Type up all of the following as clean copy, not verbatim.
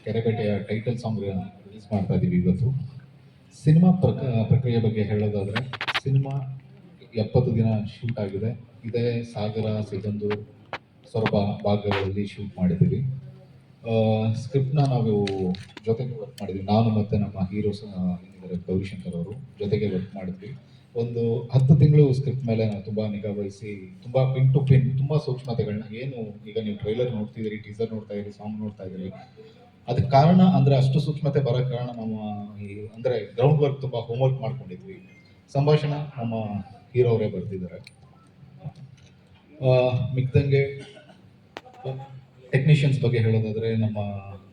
ಕೆರೆಬೇಟೆಯ title song release ಮಾಡ್ತಾ ಇದ್ದೀವಿ ಇವತ್ತು. ಸಿನಿಮಾ ಪ್ರಕ್ರಿಯೆ ಬಗ್ಗೆ ಹೇಳೋದಾದರೆ, ಸಿನಿಮಾ 70 ದಿನ ಶೂಟ್ ಆಗಿದೆ. ಇದೇ ಸಾಗರ, ಸಿಗಂದೂರು, ಸೊರಬ ಭಾಗಗಳಲ್ಲಿ ಶೂಟ್ ಮಾಡಿದ್ದೀವಿ. ಸ್ಕ್ರಿಪ್ಟ್ನ ನಾವು ಜೊತೆಗೆ ವರ್ಕ್ ಮಾಡಿದ್ವಿ. ನಾನು ಮತ್ತು ನಮ್ಮ ಹೀರೋಸ್ ಏನಿದ್ದಾರೆ ಗೌರಿಶಂಕರ್ ಅವರು ಜೊತೆಗೆ ವರ್ಕ್ ಮಾಡಿದ್ವಿ. ಒಂದು 10 ತಿಂಗಳು ಸ್ಕ್ರಿಪ್ಟ್ ಮೇಲೆ ನಾವು ತುಂಬ ನಿಗಾ ವಹಿಸಿ, ತುಂಬ ಪಿನ್ ಟು ಪಿನ್, ತುಂಬ ಸೂಕ್ಷ್ಮತೆಗಳನ್ನ, ಏನು ಈಗ ನೀವು ಟ್ರೈಲರ್ ನೋಡ್ತಿದ್ದೀರಿ, ಟೀಸರ್ ನೋಡ್ತಾ ಇದ್ದೀರಿ, ಸಾಂಗ್ ನೋಡ್ತಾ ಇದ್ದೀರಿ, ಅದಕ್ಕೆ ಕಾರಣ ಅಂದರೆ ಅಷ್ಟು ಸೂಕ್ಷ್ಮತೆ ಬರೋಕ್ಕೆ ಕಾರಣ ನಮ್ಮ ಅಂದರೆ ಗ್ರೌಂಡ್ ವರ್ಕ್, ತುಂಬ ಹೋಮ್ವರ್ಕ್ ಮಾಡ್ಕೊಂಡಿದ್ವಿ. ಸಂಭಾಷಣೆ ನಮ್ಮ ಹೀರೋ ಅವರೇ ಬರ್ತಿದ್ದಾರೆ. ಮಿಕ್ದಂಗೆ ಟೆಕ್ನಿಷಿಯನ್ಸ್ ಬಗ್ಗೆ ಹೇಳೋದಾದರೆ, ನಮ್ಮ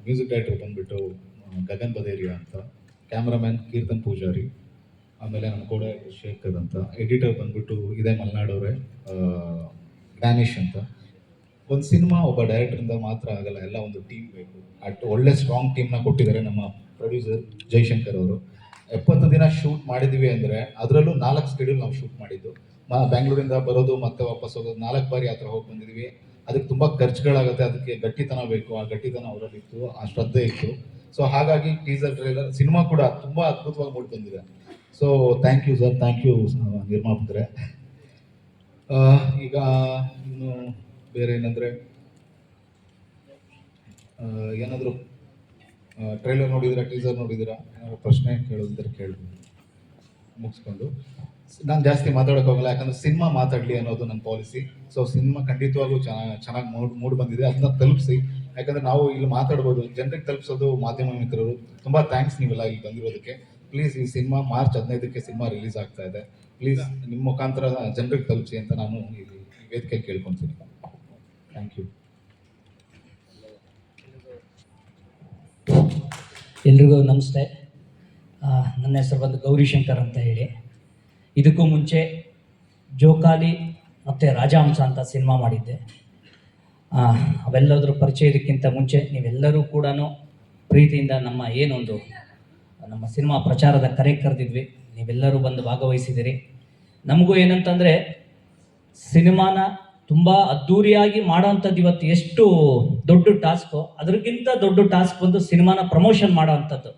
ಮ್ಯೂಸಿಕ್ ಡೈರೆಕ್ಟರ್ ಬಂದ್ಬಿಟ್ಟು ಗಗನ್ ಬದೇರಿಯಾ ಅಂತ, ಕ್ಯಾಮ್ರಾಮ್ಯಾನ್ ಕೀರ್ತನ್ ಪೂಜಾರಿ, ಆಮೇಲೆ ನಮ್ಮ ಕೂಡ ಶೇಖರ್ ಅಂತ, ಎಡಿಟರ್ ಬಂದ್ಬಿಟ್ಟು ಇದೇ ಮಲ್ನಾಡವರೇ ಜ್ಞಾನೇಶ್ ಅಂತ. ಒಂದು ಸಿನಿಮಾ ಒಬ್ಬ ಡೈರೆಕ್ಟರಿಂದ ಮಾತ್ರ ಆಗಲ್ಲ, ಎಲ್ಲ ಒಂದು ಟೀಮ್ ಬೇಕು. ಒಳ್ಳೆ ಸ್ಟ್ರಾಂಗ್ ಟೀಮ್ನ ಕೊಟ್ಟಿದ್ದಾರೆ ನಮ್ಮ ಪ್ರೊಡ್ಯೂಸರ್ ಜಯಶಂಕರ್ ಅವರು. 70 ದಿನ ಶೂಟ್ ಮಾಡಿದ್ವಿ ಅಂದರೆ ಅದರಲ್ಲೂ 4 ಸ್ಕೆಡ್ಯೂಲ್ ನಾವು ಶೂಟ್ ಮಾಡಿದ್ದು. ಬ್ಯಾಂಗ್ಳೂರಿಂದ ಬರೋದು ಮತ್ತೆ ವಾಪಸ್ ಹೋಗೋದು, 4 ಬಾರಿ ಆ ಥರ ಹೋಗಿ ಬಂದಿದ್ದೀವಿ. ಅದಕ್ಕೆ ತುಂಬ ಖರ್ಚುಗಳಾಗುತ್ತೆ, ಅದಕ್ಕೆ ಗಟ್ಟಿತನ ಬೇಕು. ಆ ಗಟ್ಟಿತನ ಅವರಲ್ಲಿತ್ತು, ಆ ಶ್ರದ್ಧೆ ಇತ್ತು. ಸೊ ಹಾಗಾಗಿ ಟೀಸರ್, ಟ್ರೈಲರ್, ಸಿನಿಮಾ ಕೂಡ ತುಂಬ ಅದ್ಭುತವಾಗಿ ಮೂಡಿ ಬಂದಿದೆ. So thank you sir, thank you ನಿರ್ಮಾಪಕರೇ. ಈಗ ಇನ್ನು ಬೇರೆ ಏನಂದರೆ, ಏನಾದರೂ ಟ್ರೈಲರ್ ನೋಡಿದ್ದೀರಾ, ಟೀಸರ್ ನೋಡಿದ್ದೀರಾ, ಏನಾದರೂ ಪ್ರಶ್ನೆ ಕೇಳೋದಿದ್ರೆ ಕೇಳ್ಬೋದು ಮುಗಿಸ್ಕೊಂಡು. ನಾನು ಜಾಸ್ತಿ ಮಾತಾಡೋಕೆ ಹೋಗಲ್ಲ, ಯಾಕಂದರೆ ಸಿನಿಮಾ ಮಾತಾಡಲಿ ಅನ್ನೋದು ನನ್ನ ಪಾಲಿಸಿ. ಸೊ ಸಿನಿಮಾ ಖಂಡಿತವಾಗೂ ಚೆನ್ನಾಗಿ ಮೂಡ್ ಬಂದಿದೆ, ಅದನ್ನ ತಲುಪಿಸಿ. ಯಾಕಂದರೆ ನಾವು ಇಲ್ಲಿ ಮಾತಾಡ್ಬೋದು, ಜನರಿಗೆ ತಲುಪಿಸೋದು ಮಾಧ್ಯಮ ಮಿತ್ರರು. ತುಂಬ ಥ್ಯಾಂಕ್ಸ್ ನೀವೆಲ್ಲ ಇಲ್ಲಿ ಬಂದಿರೋದಕ್ಕೆ. ಪ್ಲೀಸ್ ಈ ಸಿನಿಮಾ ಮಾರ್ಚ್ 15ಕ್ಕೆ ಸಿನಿಮಾ ರಿಲೀಸ್ ಆಗ್ತಾ ಇದೆ. ಪ್ಲೀಸ್ ನಿಮ್ಮ ಮುಖಾಂತರ ಜನರಿಗೆ ತಲುಪಿಸಿ ಅಂತ ನಾನು ಈ ವೇದಿಕೆಯಲ್ಲಿ ಕೇಳ್ಕೊತೀನಿ. Thank you. ಎಲ್ರಿಗೂ ನಮಸ್ತೆ. ನನ್ನ ಹೆಸರು ಬಂದು ಗೌರಿಶಂಕರ್ ಅಂತ ಹೇಳಿ. ಇದಕ್ಕೂ ಮುಂಚೆ ಜೋಕಾಲಿ ಮತ್ತು ರಾಜಹಂಸ ಅಂತ ಸಿನಿಮಾ ಮಾಡಿದ್ದೆ. ಅವೆಲ್ಲದ್ರ ಪರಿಚಯದಕ್ಕಿಂತ ಮುಂಚೆ ನೀವೆಲ್ಲರೂ ಕೂಡ ಪ್ರೀತಿಯಿಂದ ನಮ್ಮ ಸಿನಿಮಾ ಪ್ರಚಾರದ ಕರೆ ಕರೆದಿದ್ವಿ. ನೀವೆಲ್ಲರೂ ಬಂದು ಭಾಗವಹಿಸಿದ್ದೀರಿ. ನಮಗೂ ಏನಂತಂದರೆ, ಸಿನಿಮಾನ ತುಂಬ ಅದ್ಧೂರಿಯಾಗಿ ಮಾಡೋವಂಥದ್ದು ಇವತ್ತು ಎಷ್ಟು ದೊಡ್ಡ ಟಾಸ್ಕು, ಅದಕ್ಕಿಂತ ದೊಡ್ಡ ಟಾಸ್ಕ್ ಬಂದು ಸಿನಿಮಾನ ಪ್ರಮೋಷನ್ ಮಾಡೋ ಅಂಥದ್ದು.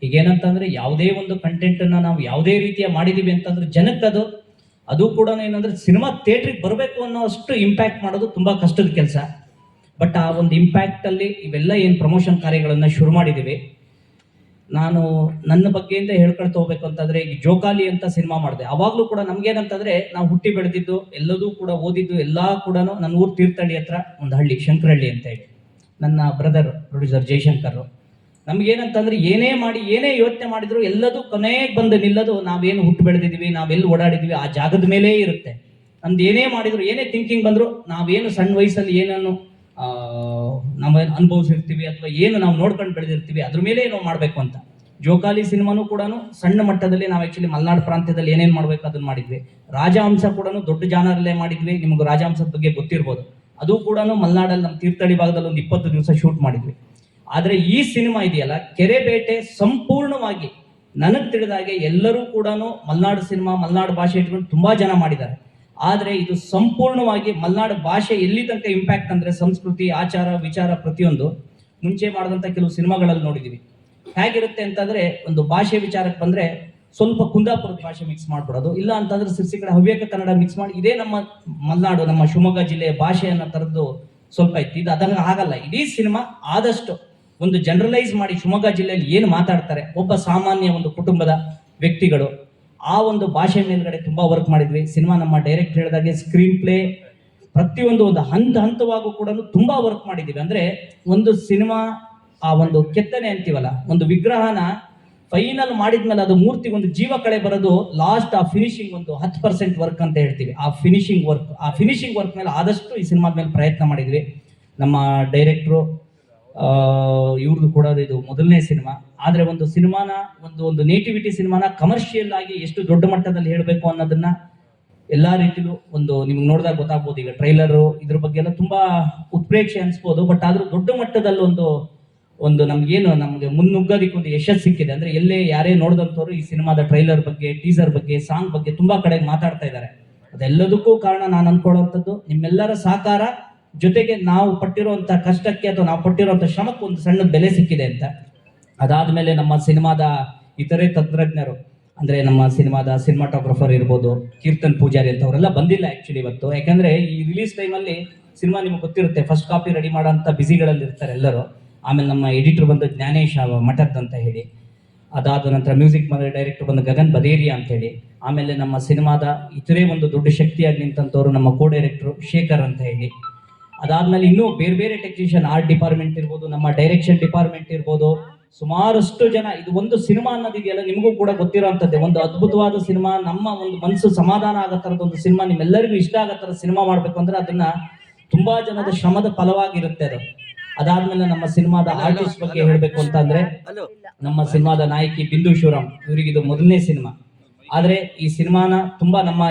ಈಗೇನಂತಂದರೆ, ಯಾವುದೇ ಒಂದು ಕಂಟೆಂಟನ್ನು ನಾವು ಯಾವುದೇ ರೀತಿಯ ಮಾಡಿದ್ದೀವಿ ಅಂತಂದ್ರೆ ಜನಕ್ಕೆ ಅದು ಕೂಡ ಏನಂದರೆ ಸಿನಿಮಾ ಥಿಯೇಟ್ರಿಗೆ ಬರಬೇಕು ಅನ್ನೋ ಅಷ್ಟು ಇಂಪ್ಯಾಕ್ಟ್ ಮಾಡೋದು ತುಂಬ ಕಷ್ಟದ ಕೆಲಸ. ಬಟ್ ಆ ಒಂದು ಇಂಪ್ಯಾಕ್ಟಲ್ಲಿ ಇವೆಲ್ಲ ಏನು ಪ್ರಮೋಷನ್ ಕಾರ್ಯಗಳನ್ನು ಶುರು ಮಾಡಿದ್ದೀವಿ. ನಾನು ನನ್ನ ಬಗ್ಗೆಯಿಂದ ಹೇಳ್ಕೊಳ್ತಾ ಹೋಗ್ಬೇಕು ಅಂತಂದರೆ, ಈಗ ಜೋಕಾಲಿ ಅಂತ ಸಿನಿಮಾ ಮಾಡಿದೆ. ಅವಾಗಲೂ ಕೂಡ ನಮಗೇನಂತಂದರೆ, ನಾವು ಹುಟ್ಟಿ ಬೆಳೆದಿದ್ದು, ಎಲ್ಲದೂ ಕೂಡ ಓದಿದ್ದು ಎಲ್ಲ ಕೂಡ ನನ್ನ ಊರು ತೀರ್ಥಹಳ್ಳಿ ಹತ್ರ ಒಂದು ಹಳ್ಳಿ, ಶಂಕರಹಳ್ಳಿ ಅಂತ ಹೇಳಿ. ನನ್ನ ಬ್ರದರ್ ಪ್ರೊಡ್ಯೂಸರ್ ಜಯಶಂಕರ್, ನಮಗೇನಂತಂದರೆ ಏನೇ ಮಾಡಿ, ಏನೇ ಯೋಚನೆ ಮಾಡಿದ್ರು ಎಲ್ಲದೂ ಕೊನೆಗೆ ಬಂದು ನಿಲ್ಲೋದು ನಾವೇನು ಹುಟ್ಟು ಬೆಳೆದಿದ್ದೀವಿ, ನಾವೆಲ್ಲಿ ಓಡಾಡಿದ್ವಿ ಆ ಜಾಗದ ಮೇಲೇ ಇರುತ್ತೆ. ನಮ್ದು ಏನೇ ಮಾಡಿದ್ರು, ಏನೇ ಥಿಂಕಿಂಗ್ ಬಂದರೂ, ನಾವೇನು ಸಣ್ಣ ವಯಸ್ಸಲ್ಲಿ ಏನನ್ನು ನಾವು ಅನುಭವಿಸಿರ್ತೀವಿ ಅಥವಾ ಏನು ನಾವು ನೋಡ್ಕೊಂಡು ಬೆಳೆದಿರ್ತೀವಿ ಅದ್ರ ಮೇಲೆ ನಾವು ಮಾಡಬೇಕು ಅಂತ. ಜೋಕಾಲಿ ಸಿನಿಮಾನೂ ಕೂಡ ಸಣ್ಣ ಮಟ್ಟದಲ್ಲಿ ನಾವು ಆ್ಯಕ್ಚುಲಿ ಮಲೆನಾಡು ಪ್ರಾಂತ್ಯದಲ್ಲಿ ಏನೇನು ಮಾಡಬೇಕು ಅದನ್ನು ಮಾಡಿದ್ವಿ. ರಾಜಹಂಸ ಕೂಡ ದೊಡ್ಡ ಜಾನರಲ್ಲೇ ಮಾಡಿದ್ವಿ. ನಿಮಗೆ ರಾಜಹಂಸದ ಬಗ್ಗೆ ಗೊತ್ತಿರ್ಬೋದು. ಅದು ಕೂಡ ಮಲೆನಾಡಲ್ಲಿ ನಮ್ಮ ತೀರ್ಥಹಳ್ಳಿ ಭಾಗದಲ್ಲಿ ಒಂದು 20 ದಿವಸ ಶೂಟ್ ಮಾಡಿದ್ವಿ. ಆದರೆ ಈ ಸಿನಿಮಾ ಇದೆಯಲ್ಲ, ಕೆರೆಬೇಟೆ, ಸಂಪೂರ್ಣವಾಗಿ ನನಗೆ ತಿಳಿದಾಗೆ ಎಲ್ಲರೂ ಕೂಡ ಮಲೆನಾಡು ಸಿನಿಮಾ, ಮಲೆನಾಡು ಭಾಷೆ ಇಟ್ಕೊಂಡು ತುಂಬ ಜನ ಮಾಡಿದ್ದಾರೆ. ಆದರೆ ಇದು ಸಂಪೂರ್ಣವಾಗಿ ಮಲೆನಾಡು ಭಾಷೆ ಎಲ್ಲಿ ತನಕ ಇಂಪ್ಯಾಕ್ಟ್ ಅಂದರೆ, ಸಂಸ್ಕೃತಿ, ಆಚಾರ, ವಿಚಾರ ಪ್ರತಿಯೊಂದು ಮುಂಚೆ ಮಾಡಿದಂಥ ಕೆಲವು ಸಿನಿಮಾಗಳಲ್ಲಿ ನೋಡಿದ್ದೀವಿ. ಹೇಗಿರುತ್ತೆ ಅಂತಂದರೆ, ಒಂದು ಭಾಷೆ ವಿಚಾರಕ್ಕೆ ಬಂದರೆ ಸ್ವಲ್ಪ ಕುಂದಾಪುರದ ಭಾಷೆ ಮಿಕ್ಸ್ ಮಾಡ್ಬಿಡೋದು, ಇಲ್ಲ ಅಂತಂದ್ರೆ ಸಿರ್ಸಿ ಕಡೆ ಹವ್ಯಕ ಕನ್ನಡ ಮಿಕ್ಸ್ ಮಾಡಿ, ಇದೇ ನಮ್ಮ ಮಲೆನಾಡು, ನಮ್ಮ ಶಿವಮೊಗ್ಗ ಜಿಲ್ಲೆಯ ಭಾಷೆಯನ್ನು ತರದ್ದು ಸ್ವಲ್ಪ ಇತ್ತು. ಇದು ಅದನ್ನು ಆಗಲ್ಲ. ಇಡೀ ಸಿನಿಮಾ ಆದಷ್ಟು ಒಂದು ಜನರಲೈಸ್ ಮಾಡಿ ಶಿವಮೊಗ್ಗ ಜಿಲ್ಲೆಯಲ್ಲಿ ಏನು ಮಾತಾಡ್ತಾರೆ ಒಬ್ಬ ಸಾಮಾನ್ಯ ಒಂದು ಕುಟುಂಬದ ವ್ಯಕ್ತಿಗಳು, ಆ ಒಂದು ಭಾಷೆ ಮೇಲ್ಗಡೆ ತುಂಬ ವರ್ಕ್ ಮಾಡಿದ್ವಿ. ಸಿನಿಮಾ ನಮ್ಮ ಡೈರೆಕ್ಟ್ ಹೇಳಿದಾಗೆ ಸ್ಕ್ರೀನ್ ಪ್ಲೇ ಪ್ರತಿಯೊಂದು ಒಂದು ಹಂತವಾಗೂ ಕೂಡ ತುಂಬ ವರ್ಕ್ ಮಾಡಿದ್ದೀವಿ. ಅಂದರೆ ಒಂದು ಸಿನಿಮಾ ಆ ಒಂದು ಕೆತ್ತನೆ ಅಂತೀವಲ್ಲ, ಒಂದು ವಿಗ್ರಹನ ಫೈನಲ್ ಮಾಡಿದ್ಮೇಲೆ ಅದು ಮೂರ್ತಿಗೆ ಒಂದು ಜೀವ ಕಳೆ ಬರೋದು ಲಾಸ್ಟ್, ಆ ಫಿನಿಶಿಂಗ್ ಒಂದು 10% ವರ್ಕ್ ಅಂತ ಹೇಳ್ತೀವಿ. ಆ ಫಿನಿಶಿಂಗ್ ವರ್ಕ್ ಮೇಲೆ ಆದಷ್ಟು ಈ ಸಿನಿಮಾದ ಮೇಲೆ ಪ್ರಯತ್ನ ಮಾಡಿದ್ವಿ. ನಮ್ಮ ಡೈರೆಕ್ಟ್ರು ಇವ್ರದ್ದು ಕೂಡ ಇದು ಮೊದಲನೇ ಸಿನಿಮಾ. ಆದರೆ ಒಂದು ಸಿನಿಮಾನ ಒಂದು ನೇಟಿವಿಟಿ ಸಿನಿಮಾನ ಕಮರ್ಷಿಯಲ್ ಆಗಿ ಎಷ್ಟು ದೊಡ್ಡ ಮಟ್ಟದಲ್ಲಿ ಹೇಳಬೇಕು ಅನ್ನೋದನ್ನ ಎಲ್ಲ ರೀತಿಲೂ ಒಂದು ನಿಮ್ಗೆ ನೋಡಿದಾಗ ಗೊತ್ತಾಗ್ಬೋದು. ಈಗ ಟ್ರೈಲರು ಇದ್ರ ಬಗ್ಗೆ ಎಲ್ಲ ತುಂಬಾ ಉತ್ಪ್ರೇಕ್ಷೆ ಅನ್ಸ್ಬೋದು. ಬಟ್ ಆದ್ರೂ ದೊಡ್ಡ ಮಟ್ಟದಲ್ಲಿ ಒಂದು ನಮ್ಗೆ ಮುನ್ನುಗ್ಗೋದಕ್ಕೆ ಒಂದು ಯಶಸ್ಸು ಸಿಕ್ಕಿದೆ. ಅಂದ್ರೆ ಎಲ್ಲೇ ಯಾರೇ ನೋಡಿದಂಥವ್ರು ಈ ಸಿನಿಮಾದ ಟ್ರೈಲರ್ ಬಗ್ಗೆ, ಟೀಸರ್ ಬಗ್ಗೆ, ಸಾಂಗ್ ಬಗ್ಗೆ ತುಂಬಾ ಕಡೆ ಮಾತಾಡ್ತಾ ಇದ್ದಾರೆ. ಅದೆಲ್ಲದಕ್ಕೂ ಕಾರಣ ನಾನು ಅನ್ಕೊಳ್ಳುವಂಥದ್ದು ನಿಮ್ಮೆಲ್ಲರ ಸಹಕಾರ ಜೊತೆಗೆ ನಾವು ಪಟ್ಟಿರುವಂಥ ಕಷ್ಟಕ್ಕೆ ಅಥವಾ ನಾವು ಪಟ್ಟಿರುವಂಥ ಶ್ರಮಕ್ಕೆ ಒಂದು ಸಣ್ಣ ಬೆಲೆ ಸಿಕ್ಕಿದೆ ಅಂತ. ಅದಾದಮೇಲೆ ನಮ್ಮ ಸಿನಿಮಾದ ಇತರೆ ತಂತ್ರಜ್ಞರು ಅಂದರೆ ನಮ್ಮ ಸಿನಿಮಾದ ಸಿನಿಮಾಟೋಗ್ರಫರ್ ಇರ್ಬೋದು, ಕೀರ್ತನ್ ಪೂಜಾರಿ ಅಂತ ಅವರೆಲ್ಲ ಬಂದಿಲ್ಲ ಆ್ಯಕ್ಚುಲಿ ಇವತ್ತು. ಯಾಕಂದರೆ ಈ ರಿಲೀಸ್ ಟೈಮಲ್ಲಿ ಸಿನಿಮಾ ನಿಮ್ಗೆ ಗೊತ್ತಿರುತ್ತೆ, ಫಸ್ಟ್ ಕಾಪಿ ರೆಡಿ ಮಾಡೋಂಥ ಬ್ಯುಸಿಗಳಲ್ಲಿ ಇರ್ತಾರೆ ಎಲ್ಲರೂ. ಆಮೇಲೆ ನಮ್ಮ ಎಡಿಟರ್ ಬಂದು ಜ್ಞಾನೇಶ್ ಮಠದ್ ಅಂತ ಹೇಳಿ, ಅದಾದ ನಂತರ ಮ್ಯೂಸಿಕ್ ಡೈರೆಕ್ಟರ್ ಬಂದು ಗಗನ್ ಬದೇರಿಯಾ ಅಂತೇಳಿ, ಆಮೇಲೆ ನಮ್ಮ ಸಿನಿಮಾದ ಇತರೆ ಒಂದು ದೊಡ್ಡ ಶಕ್ತಿಯಾಗಿ ನಿಂತಂಥವ್ರು ನಮ್ಮ ಕೋ ಡೈರೆಕ್ಟ್ರು ಶೇಖರ್ ಅಂತ ಹೇಳಿ, ಅದಾದ್ಮೇಲೆ ಇನ್ನೂ ಬೇರೆ ಬೇರೆ ಟೆಕ್ನಿಷಿಯನ್, ಆರ್ಟ್ ಡಿಪಾರ್ಟ್ಮೆಂಟ್ ಇರ್ಬೋದು, ನಮ್ಮ ಡೈರೆಕ್ಷನ್ ಡಿಪಾರ್ಟ್ಮೆಂಟ್ ಇರ್ಬೋದು, ಸುಮಾರಷ್ಟು ಜನ. ಇದು ಒಂದು ಸಿನಿಮಾ ಅನ್ನೋದಿದೆಯಲ್ಲ, ನಿಮಗೂ ಕೂಡ ಗೊತ್ತಿರೋಂಥದ್ದೇ, ಒಂದು ಅದ್ಭುತವಾದ ಸಿನಿಮಾ, ನಮ್ಮ ಒಂದು ಮನಸ್ಸು ಸಮಾಧಾನ ಆಗೋ ಥರದ ಒಂದು ಸಿನಿಮಾ, ನಿಮ್ಮೆಲ್ಲರಿಗೂ ಇಷ್ಟ ಆಗೋ ಥರ ಸಿನಿಮಾ ಮಾಡಬೇಕು ಅಂದ್ರೆ ಅದನ್ನ ತುಂಬಾ ಜನದ ಶ್ರಮದ ಫಲವಾಗಿರುತ್ತೆ ಅದು. ಅದಾದ್ಮೇಲೆ ನಮ್ಮ ಸಿನಿಮಾದ ಆರ್ಟಿಸ್ಟ್ ಬಗ್ಗೆ ಹೇಳಬೇಕು ಅಂತ ಅಂದ್ರೆ, ನಮ್ಮ ಸಿನಿಮಾದ ನಾಯಕಿ ಬಿಂದು ಶಿವರಾಮ್, ಇವರಿಗಿದು ಮೊದಲನೇ ಸಿನಿಮಾ. ಆದ್ರೆ ಈ ಸಿನಿಮಾನ ತುಂಬಾ ನಮ್ಮ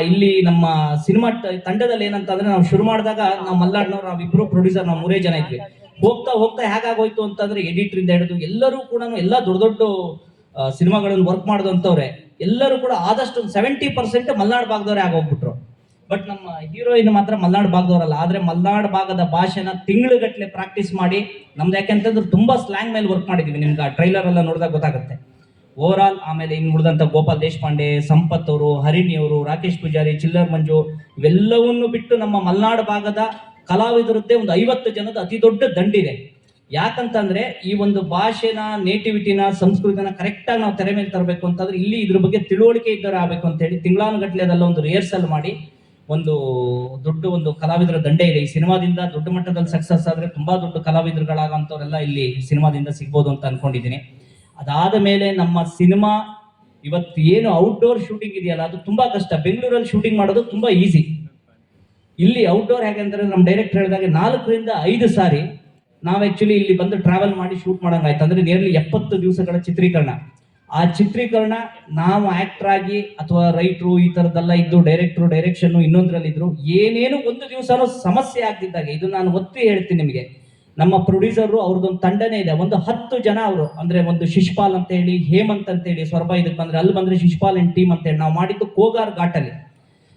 ಸಿನಿಮಾ ತಂಡದಲ್ಲಿ ಏನಂತ ಅಂದ್ರೆ, ನಾವು ಶುರು ಮಾಡಿದಾಗ ನಾವು ಮಲ್ನಾಡ್ನವ್ರು, ನಾವಿಬ್ರು ಪ್ರೊಡ್ಯೂಸರ್, ನಾವು 3 ಜನ ಇದ್ವಿ. ಹೋಗ್ತಾ ಹೋಗ್ತಾ ಹೇಗಾಗೋಯ್ತು ಅಂತಂದ್ರೆ, ಎಡಿಟರ್ ಇಂದ ಹಿಡಿದು ಎಲ್ಲರೂ ಕೂಡ ಎಲ್ಲ ದೊಡ್ಡ ದೊಡ್ಡ ಸಿನಿಮಾಗಳನ್ನು ವರ್ಕ್ ಮಾಡಿದಂಥವ್ರೆ ಎಲ್ಲರೂ ಕೂಡ ಆದಷ್ಟು 70% ಮಲ್ನಾಡ್ ಭಾಗದವರೇ ಆಗೋಗ್ಬಿಟ್ರು. ಬಟ್ ನಮ್ಮ ಹೀರೋಯಿನ್ ಮಾತ್ರ ಮಲ್ನಾಡ್ ಭಾಗದವರಲ್ಲ. ಆದ್ರೆ ಮಲ್ನಾಡ್ ಭಾಗದ ಭಾಷೆನ ತಿಂಗಳುಗಟ್ಟಲೆ ಪ್ರಾಕ್ಟೀಸ್ ಮಾಡಿ, ನಮ್ದು ಯಾಕೆಂತಂದ್ರೆ ತುಂಬಾ ಸ್ಲ್ಯಾಂಗ್ ಮೇಲೆ ವರ್ಕ್ ಮಾಡಿದೀವಿ. ನಿಮ್ಗೆ ಆ ಟ್ರೈಲರ್ ಎಲ್ಲ ನೋಡಿದಾಗ ಗೊತ್ತಾಗುತ್ತೆ ಓವರ್ ಆಲ್. ಆಮೇಲೆ ಇನ್ನು ಉಳಿದಂತ ಗೋಪಾಲ್ ದೇಶಪಾಂಡೆ, ಸಂಪತ್ ಅವರು, ಹರಿಣಿ ಅವರು, ರಾಕೇಶ್ ಪೂಜಾರಿ, ಚಿಲ್ಲರ್ ಮಂಜು, ಇವೆಲ್ಲವನ್ನು ಬಿಟ್ಟು ನಮ್ಮ ಮಲ್ನಾಡ್ ಭಾಗದ ಕಲಾವಿದರದ್ದೇ ಒಂದು 50 ಜನದ ಅತಿ ದೊಡ್ಡ ದಂಡಿದೆ. ಯಾಕಂತಂದ್ರೆ ಈ ಒಂದು ಭಾಷೆನ, ನೇಟಿವಿಟಿನ, ಸಂಸ್ಕೃತಿನ ಕರೆಕ್ಟಾಗಿ ನಾವು ತೆರೆ ಮೇಲೆ ತರಬೇಕು ಅಂತಂದ್ರೆ ಇಲ್ಲಿ ಇದ್ರ ಬಗ್ಗೆ ತಿಳುವಳಿಕೆ ಇದ್ದರೆ ಆಗಬೇಕು ಅಂತ ಹೇಳಿ ತಿಂಗಳಾನುಗಟ್ಟಲೆ ಅದೆಲ್ಲ ಒಂದು ರಿಹರ್ಸಲ್ ಮಾಡಿ ಒಂದು ದೊಡ್ಡ ಒಂದು ಕಲಾವಿದರ ದಂಡೆ ಇದೆ. ಈ ಸಿನಿಮಾದಿಂದ ದೊಡ್ಡ ಮಟ್ಟದಲ್ಲಿ ಸಕ್ಸಸ್ ಆದ್ರೆ ತುಂಬಾ ದೊಡ್ಡ ಕಲಾವಿದರುಗಳಾಗಂತವರೆಲ್ಲ ಇಲ್ಲಿ ಸಿನಿಮಾದಿಂದ ಸಿಗ್ಬೋದು ಅಂತ ಅನ್ಕೊಂಡಿದ್ದೀನಿ. ಅದಾದ ಮೇಲೆ ನಮ್ಮ ಸಿನಿಮಾ ಇವತ್ತು ಏನು ಔಟ್ಡೋರ್ ಶೂಟಿಂಗ್ ಇದೆಯಲ್ಲ, ಅದು ತುಂಬಾ ಕಷ್ಟ. ಬೆಂಗಳೂರಲ್ಲಿ ಶೂಟಿಂಗ್ ಮಾಡೋದು ತುಂಬಾ ಈಸಿ. ಇಲ್ಲಿ ಔಟ್ಡೋರ್ ಹೇಗೆಂದ್ರೆ, ನಮ್ಮ ಡೈರೆಕ್ಟರ್ ಹೇಳಿದಾಗ 4 ರಿಂದ 5 ಸಾರಿ ನಾವು ಆಕ್ಚುಲಿ ಇಲ್ಲಿ ಬಂದು ಟ್ರಾವೆಲ್ ಮಾಡಿ ಶೂಟ್ ಮಾಡಂಗಾಯ್ತು. ಅಂದ್ರೆ ನಿಯರ್ಲಿ 70 ದಿವಸಗಳ ಚಿತ್ರೀಕರಣ. ಆ ಚಿತ್ರೀಕರಣ ನಾವು ಆಕ್ಟರ್ ಆಗಿ ಅಥವಾ ರೈಟ್ರು ಈ ತರದೆಲ್ಲ ಇದ್ದು, ಡೈರೆಕ್ಟ್ರು ಡೈರೆಕ್ಷನ್ ಇನ್ನೊಂದ್ರಲ್ಲಿ ಇದ್ರು, ಏನೇನು ಒಂದು ದಿವಸನೂ ಸಮಸ್ಯೆ ಆಗ್ತಿದ್ದಾಗ, ಇದು ನಾನು ಒತ್ತಿ ಹೇಳ್ತೀನಿ ನಿಮಗೆ, ನಮ್ಮ ಪ್ರೊಡ್ಯೂಸರ್ ಅವ್ರದ್ದೊಂದು ತಂಡನೇ ಇದೆ. ಒಂದು 10 ಜನ ಅವರು, ಅಂದ್ರೆ ಒಂದು ಶಿಶುಪಾಲ್ ಅಂತ ಹೇಳಿ, ಹೇಮಂತ್ ಅಂತ ಹೇಳಿ, ಸ್ವರ್ಭ ಇದಕ್ಕೆ ಬಂದ್ರೆ, ಅಲ್ಲಿ ಬಂದ್ರೆ ಶಿಶುಪಾಲ್ ಅಂಡ್ ಟೀಮ್ ಅಂತ ಹೇಳಿ ನಾವು ಮಾಡಿದ್ದು ಕೋಗಾರ್ ಘಾಟಲ್ಲಿ.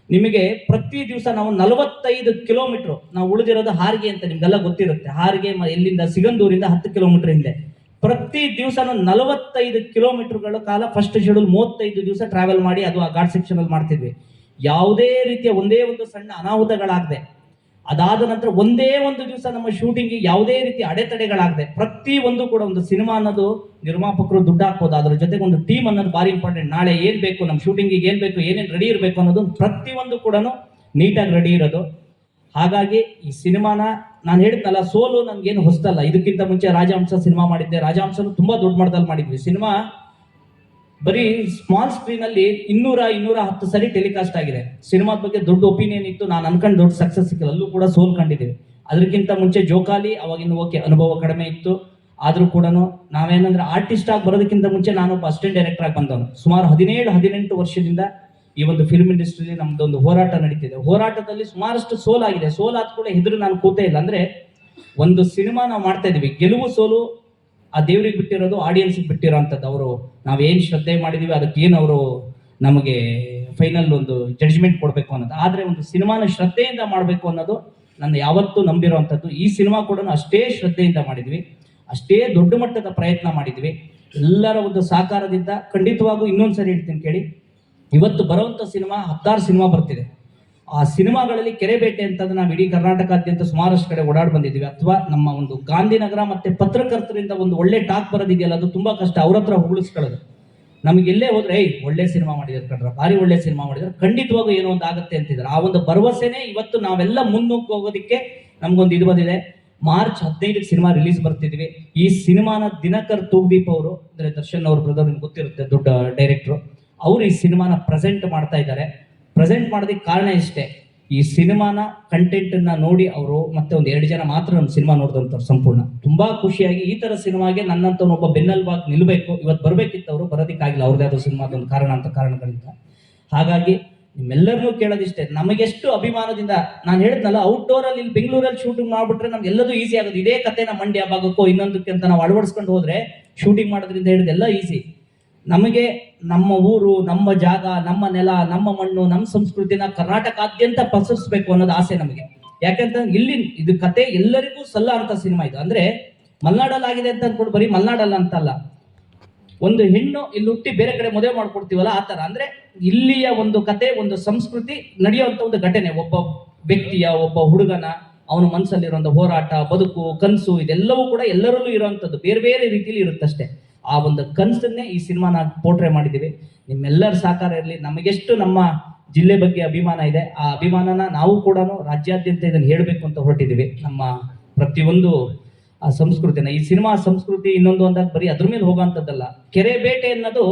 ನಿಮಗೆ ಪ್ರತಿ ದಿವಸ ನಾವು 45 ಕಿಲೋಮೀಟರ್, ನಾವು ಉಳಿದಿರೋದು ಹಾರ್ಗೆ ಅಂತ ನಿಮ್ಗೆಲ್ಲ ಗೊತ್ತಿರುತ್ತೆ. ಹಾರ್ಗೆ ಎಲ್ಲಿಂದ, ಸಿಗಂದೂರಿಂದ 10 ಕಿಲೋಮೀಟರ್ ಹಿಂದೆ. ಪ್ರತಿ ದಿವಸ 45 ಕಿಲೋಮೀಟರ್ಗಳ ಕಾಲ ಫಸ್ಟ್ ಶೆಡ್ಯೂಲ್ 35 ದಿವಸ ಟ್ರಾವೆಲ್ ಮಾಡಿ ಅದು ಆ ಘಾಟ್ ಸೆಕ್ಷನ್ ಅಲ್ಲಿ ಮಾಡ್ತಿದ್ವಿ. ಯಾವುದೇ ರೀತಿಯ ಒಂದೇ ಒಂದು ಸಣ್ಣ ಅನಾಹುತಗಳಾಗದೆ, ಅದಾದ ನಂತರ ಒಂದೇ ಒಂದು ದಿವಸ ನಮ್ಮ ಶೂಟಿಂಗ್ ಯಾವುದೇ ರೀತಿ ಅಡೆತಡೆಗಳಾಗದೆ, ಪ್ರತಿ ಒಂದು ಕೂಡ ಒಂದು ಸಿನಿಮಾ ಅನ್ನೋದು ನಿರ್ಮಾಪಕರು ದುಡ್ಡು ಹಾಕ್ಬೋದು, ಅದ್ರ ಜೊತೆಗೆ ಒಂದು ಟೀಮ್ ಅನ್ನೋದು ಭಾರಿ ಇಂಪಾರ್ಟೆಂಟ್. ನಾಳೆ ಏನ್ ಬೇಕು, ನಮ್ಮ ಶೂಟಿಂಗಿಗೆ ಏನ್ ಬೇಕು, ಏನೇನು ರೆಡಿ ಇರಬೇಕು ಅನ್ನೋದು ಪ್ರತಿಯೊಂದು ಕೂಡ ನೀಟಾಗಿ ರೆಡಿ ಇರೋದು. ಹಾಗಾಗಿ ಈ ಸಿನಿಮಾನ ನಾನು ಹೇಳಿದ್ನಲ್ಲ, ಸೋಲು ನನ್ಗೇನು ಹೊಸದಲ್ಲ. ಇದಕ್ಕಿಂತ ಮುಂಚೆ ರಾಜಹಂಸ ಸಿನಿಮಾ ಮಾಡಿದ್ದೆ. ರಾಜಹಂಸನು ತುಂಬಾ ದೊಡ್ಡ ಮಟ್ಟದಲ್ಲಿ ಮಾಡಿದ್ವಿ. ಸಿನಿಮಾ ಬರೀ ಸ್ಮಾಲ್ ಸ್ಕ್ರೀನ್ ಅಲ್ಲಿ 200-210 ಸರಿ ಟೆಲಿಕಾಸ್ಟ್ ಆಗಿದೆ. ಸಿನಿಮಾದ ಬಗ್ಗೆ ದೊಡ್ಡ ಒಪಿನಿಯನ್ ಇತ್ತು, ನಾನು ಅನ್ಕೊಂಡು ದೊಡ್ಡ ಸಕ್ಸಸ್ ಸಿಕ್ಕಿಲ್ಲ, ಅಲ್ಲೂ ಕೂಡ ಸೋಲ್ ಕಂಡಿದ್ದೀವಿ. ಅದಕ್ಕಿಂತ ಮುಂಚೆ ಜೋಕಾಲಿ, ಅವಾಗಿನ ಓಕೆ ಅನುಭವ ಕಡಿಮೆ ಇತ್ತು, ಆದ್ರೂ ಕೂಡ ನಾವೇನಂದ್ರೆ ಆರ್ಟಿಸ್ಟ್ ಆಗಿ ಬರೋದಕ್ಕಿಂತ ಮುಂಚೆ ನಾನೊಬ್ಬ ಅಸಿಸ್ಟೆಂಟ್ ಡೈರೆಕ್ಟರ್ ಆಗಿ ಬಂದವನು. ಸುಮಾರು 17-18 ವರ್ಷದಿಂದ ಈ ಒಂದು ಫಿಲ್ಮ್ ಇಂಡಸ್ಟ್ರಿಯಲ್ಲಿ ನಮ್ದೊಂದು ಹೋರಾಟ ನಡೀತಿದೆ. ಹೋರಾಟದಲ್ಲಿ ಸುಮಾರಷ್ಟು ಸೋಲಾಗಿದೆ. ಸೋಲಾದ ಕೂಡ ಹೆದರು ನಾನು ಕೂತೇ ಇಲ್ಲ. ಅಂದ್ರೆ ಒಂದು ಸಿನಿಮಾ ನಾವು ಮಾಡ್ತಾ ಇದೀವಿ, ಗೆಲುವು ಸೋಲು ಆ ದೇವ್ರಿಗೆ ಬಿಟ್ಟಿರೋದು, ಆಡಿಯನ್ಸ್ಗೆ ಬಿಟ್ಟಿರೋ ಅಂಥದ್ದು. ಅವರು ನಾವೇನು ಶ್ರದ್ಧೆ ಮಾಡಿದೀವಿ ಅದಕ್ಕೆ ಏನು ಅವರು ನಮಗೆ ಫೈನಲ್ ಒಂದು ಜಡ್ಜ್ಮೆಂಟ್ ಕೊಡಬೇಕು ಅನ್ನೋದು. ಆದರೆ ಒಂದು ಸಿನಿಮಾನ ಶ್ರದ್ಧೆಯಿಂದ ಮಾಡಬೇಕು ಅನ್ನೋದು ನನ್ನ ಯಾವತ್ತೂ ನಂಬಿರೋ ಅಂಥದ್ದು. ಈ ಸಿನಿಮಾ ಕೂಡ ಅಷ್ಟೇ ಶ್ರದ್ಧೆಯಿಂದ ಮಾಡಿದ್ವಿ, ಅಷ್ಟೇ ದೊಡ್ಡ ಮಟ್ಟದ ಪ್ರಯತ್ನ ಮಾಡಿದ್ವಿ. ಎಲ್ಲರ ಒಂದು ಸಹಕಾರದಿಂದ ಖಂಡಿತವಾಗೂ ಇನ್ನೊಂದ್ಸರಿ ಹೇಳ್ತೀನಿ ಕೇಳಿ, ಇವತ್ತು ಬರುವಂಥ ಸಿನಿಮಾ 16 ಸಿನಿಮಾ ಬರ್ತಿದೆ. ಆ ಸಿನಿಮಾಗಳಲ್ಲಿ ಕೆರೆಬೇಟೆ ಅಂತಂದ್ರೆ ನಾವು ಇಡೀ ಕರ್ನಾಟಕಾದ್ಯಂತ ಸುಮಾರಷ್ಟು ಕಡೆ ಓಡಾಡಿ ಬಂದಿದ್ದೀವಿ. ಅಥವಾ ನಮ್ಮ ಒಂದು ಗಾಂಧಿನಗರ ಮತ್ತೆ ಪತ್ರಕರ್ತರಿಂದ ಒಂದು ಒಳ್ಳೆ ಟಾಕ್ ಬರೋದಿದೆಯಲ್ಲ, ಅದು ತುಂಬಾ ಕಷ್ಟ. ಅವ್ರ ಹತ್ರ ಹೊಗಳಿಸ್ಕೊಳ್ಳೋದು. ನಮಗೆ ಎಲ್ಲೇ ಹೋದ್ರೆ ಒಳ್ಳೆ ಸಿನಿಮಾ ಮಾಡಿದ್ರು ಕಣ್ರ, ಭಾರಿ ಒಳ್ಳೆ ಸಿನಿಮಾ ಮಾಡಿದ್ರು, ಖಂಡಿತವಾಗೂ ಏನೋ ಒಂದು ಆಗುತ್ತೆ ಅಂತಿದ್ರು. ಆ ಒಂದು ಭರವಸೆನೇ ಇವತ್ತು ನಾವೆಲ್ಲ ಮುನ್ನುಗ್ಗಿ ಹೋಗೋದಕ್ಕೆ ನಮ್ಗೊಂದು ಇದು ಬಂದಿದೆ. ಮಾರ್ಚ್ 15ಕ್ಕೆ ಸಿನಿಮಾ ರಿಲೀಸ್ ಬರ್ತಿದ್ವಿ. ಈ ಸಿನಿಮಾನ ದಿನಕರ್ ತೂಗ್ದೀಪ್ ಅವರು, ಅಂದ್ರೆ ದರ್ಶನ್ ಅವ್ರ ಬ್ರದರ್, ನಿಮ್ಗೆ ಗೊತ್ತಿರುತ್ತೆ, ದೊಡ್ಡ ಡೈರೆಕ್ಟ್ರು, ಅವರು ಈ ಸಿನಿಮಾನ ಪ್ರೆಸೆಂಟ್ ಮಾಡ್ತಾ ಇದ್ದಾರೆ. ಪ್ರೆಸೆಂಟ್ ಮಾಡೋದಕ್ಕೆ ಕಾರಣ ಇಷ್ಟೇ, ಈ ಸಿನಿಮಾನ ಕಂಟೆಂಟ್ ಅನ್ನ ನೋಡಿ ಅವರು ಮತ್ತೆ ಒಂದು 2 ಜನ ಮಾತ್ರ ನಮ್ಮ ಸಿನಿಮಾ ನೋಡಿದಂಥವ್ರು ಸಂಪೂರ್ಣ ತುಂಬಾ ಖುಷಿಯಾಗಿ, ಈ ತರ ಸಿನಿಮಾಗೆ ನನ್ನಂತ ಒಬ್ಬ ಬೆನ್ನೆಲುಬಾಗಿ ನಿಲ್ಬೇಕು, ಇವತ್ತು ಬರ್ಬೇಕಿತ್ತು, ಅವರು ಬರೋದಕ್ಕಾಗಿಲ್ಲ, ಅವ್ರದ್ದು ಯಾವುದೋ ಸಿನಿಮಾದೊಂದು ಕಾರಣಗಳಿಂದ. ಹಾಗಾಗಿ ನಿಮ್ಮೆಲ್ಲರನ್ನೂ ಕೇಳೋದಿಷ್ಟೇ, ನಮಗೆಷ್ಟು ಅಭಿಮಾನದಿಂದ ನಾನು ಹೇಳಿದ್ನಲ್ಲ, ಔಟ್ಡೋರ್ ಅಲ್ಲಿ ಇಲ್ಲಿ ಬೆಂಗಳೂರಲ್ಲಿ ಶೂಟಿಂಗ್ ಮಾಡ್ಬಿಟ್ರೆ ನಮ್ಗೆ ಎಲ್ಲದೂ ಈಸಿ ಆಗೋದು. ಇದೇ ಕಥೆನ ಮಂಡ್ಯ ಭಾಗಕ್ಕೋ ಇನ್ನೊಂದಕ್ಕೆ ಅಂತ ನಾವು ಅಳವಡಿಸ್ಕೊಂಡು ಹೋದ್ರೆ ಶೂಟಿಂಗ್ ಮಾಡೋದ್ರಿಂದ ಹಿಡಿದೆಲ್ಲ ಈಸಿ. ನಮಗೆ ನಮ್ಮ ಊರು, ನಮ್ಮ ಜಾಗ, ನಮ್ಮ ನೆಲ, ನಮ್ಮ ಮಣ್ಣು, ನಮ್ಮ ಸಂಸ್ಕೃತಿನ ಕರ್ನಾಟಕಾದ್ಯಂತ ಪಸರಿಸಬೇಕು ಅನ್ನೋದು ಆಸೆ ನಮಗೆ. ಯಾಕಂತಂದ್ರೆ ಇಲ್ಲಿ ಇದು ಕತೆ ಎಲ್ಲರಿಗೂ ಸಲ್ಲ ಅಂತ ಸಿನಿಮಾ ಇದು. ಅಂದ್ರೆ ಮಲ್ನಾಡಲ್ಲಿ ಆಗಿದೆ ಅಂತ ಅನ್ಕೊಂಡು ಬರೀ ಮಲ್ನಾಡಲ್ಲ ಅಂತಲ್ಲ, ಒಂದು ಹೆಣ್ಣು ಇಲ್ಲಿ ಹುಟ್ಟಿ ಬೇರೆ ಕಡೆ ಮದುವೆ ಮಾಡ್ಕೊಡ್ತೀವಲ್ಲ ಆ ತರ. ಅಂದ್ರೆ ಇಲ್ಲಿಯ ಒಂದು ಕತೆ, ಒಂದು ಸಂಸ್ಕೃತಿ ನಡೆಯುವಂತ ಒಂದು ಘಟನೆ. ಒಬ್ಬ ವ್ಯಕ್ತಿಯ, ಒಬ್ಬ ಹುಡುಗನ, ಅವನ ಮನಸ್ಸಲ್ಲಿರುವಂತ ಹೋರಾಟ, ಬದುಕು, ಕನಸು, ಇದೆಲ್ಲವೂ ಕೂಡ ಎಲ್ಲರಲ್ಲೂ ಇರುವಂತದ್ದು ಬೇರೆ ಬೇರೆ ರೀತಿಯಲ್ಲಿ ಇರುತ್ತಷ್ಟೇ. ಆ ಒಂದು ಕನಸನ್ನೇ ಈ ಸಿನಿಮಾನ ಪೋರ್ಟ್ರೇ ಮಾಡಿದ್ದೀವಿ. ನಿಮ್ಮೆಲ್ಲರ ಸಹಕಾರ ಇರಲಿ. ನಮಗೆಷ್ಟು ನಮ್ಮ ಜಿಲ್ಲೆ ಬಗ್ಗೆ ಅಭಿಮಾನ ಇದೆ, ಆ ಅಭಿಮಾನನ ನಾವು ಕೂಡ ರಾಜ್ಯಾದ್ಯಂತ ಇದನ್ನು ಹೇಳಬೇಕು ಅಂತ ಹೊರಟಿದ್ದೀವಿ. ನಮ್ಮ ಪ್ರತಿಯೊಂದು ಆ ಸಂಸ್ಕೃತಿನ, ಈ ಸಿನಿಮಾ ಸಂಸ್ಕೃತಿ ಇನ್ನೊಂದು ಅಂದಾಗ ಬರೀ ಅದ್ರ ಮೇಲೆ ಹೋಗುವಂಥದ್ದಲ್ಲ. ಕೆರೆ ಬೇಟೆ ಅನ್ನೋದು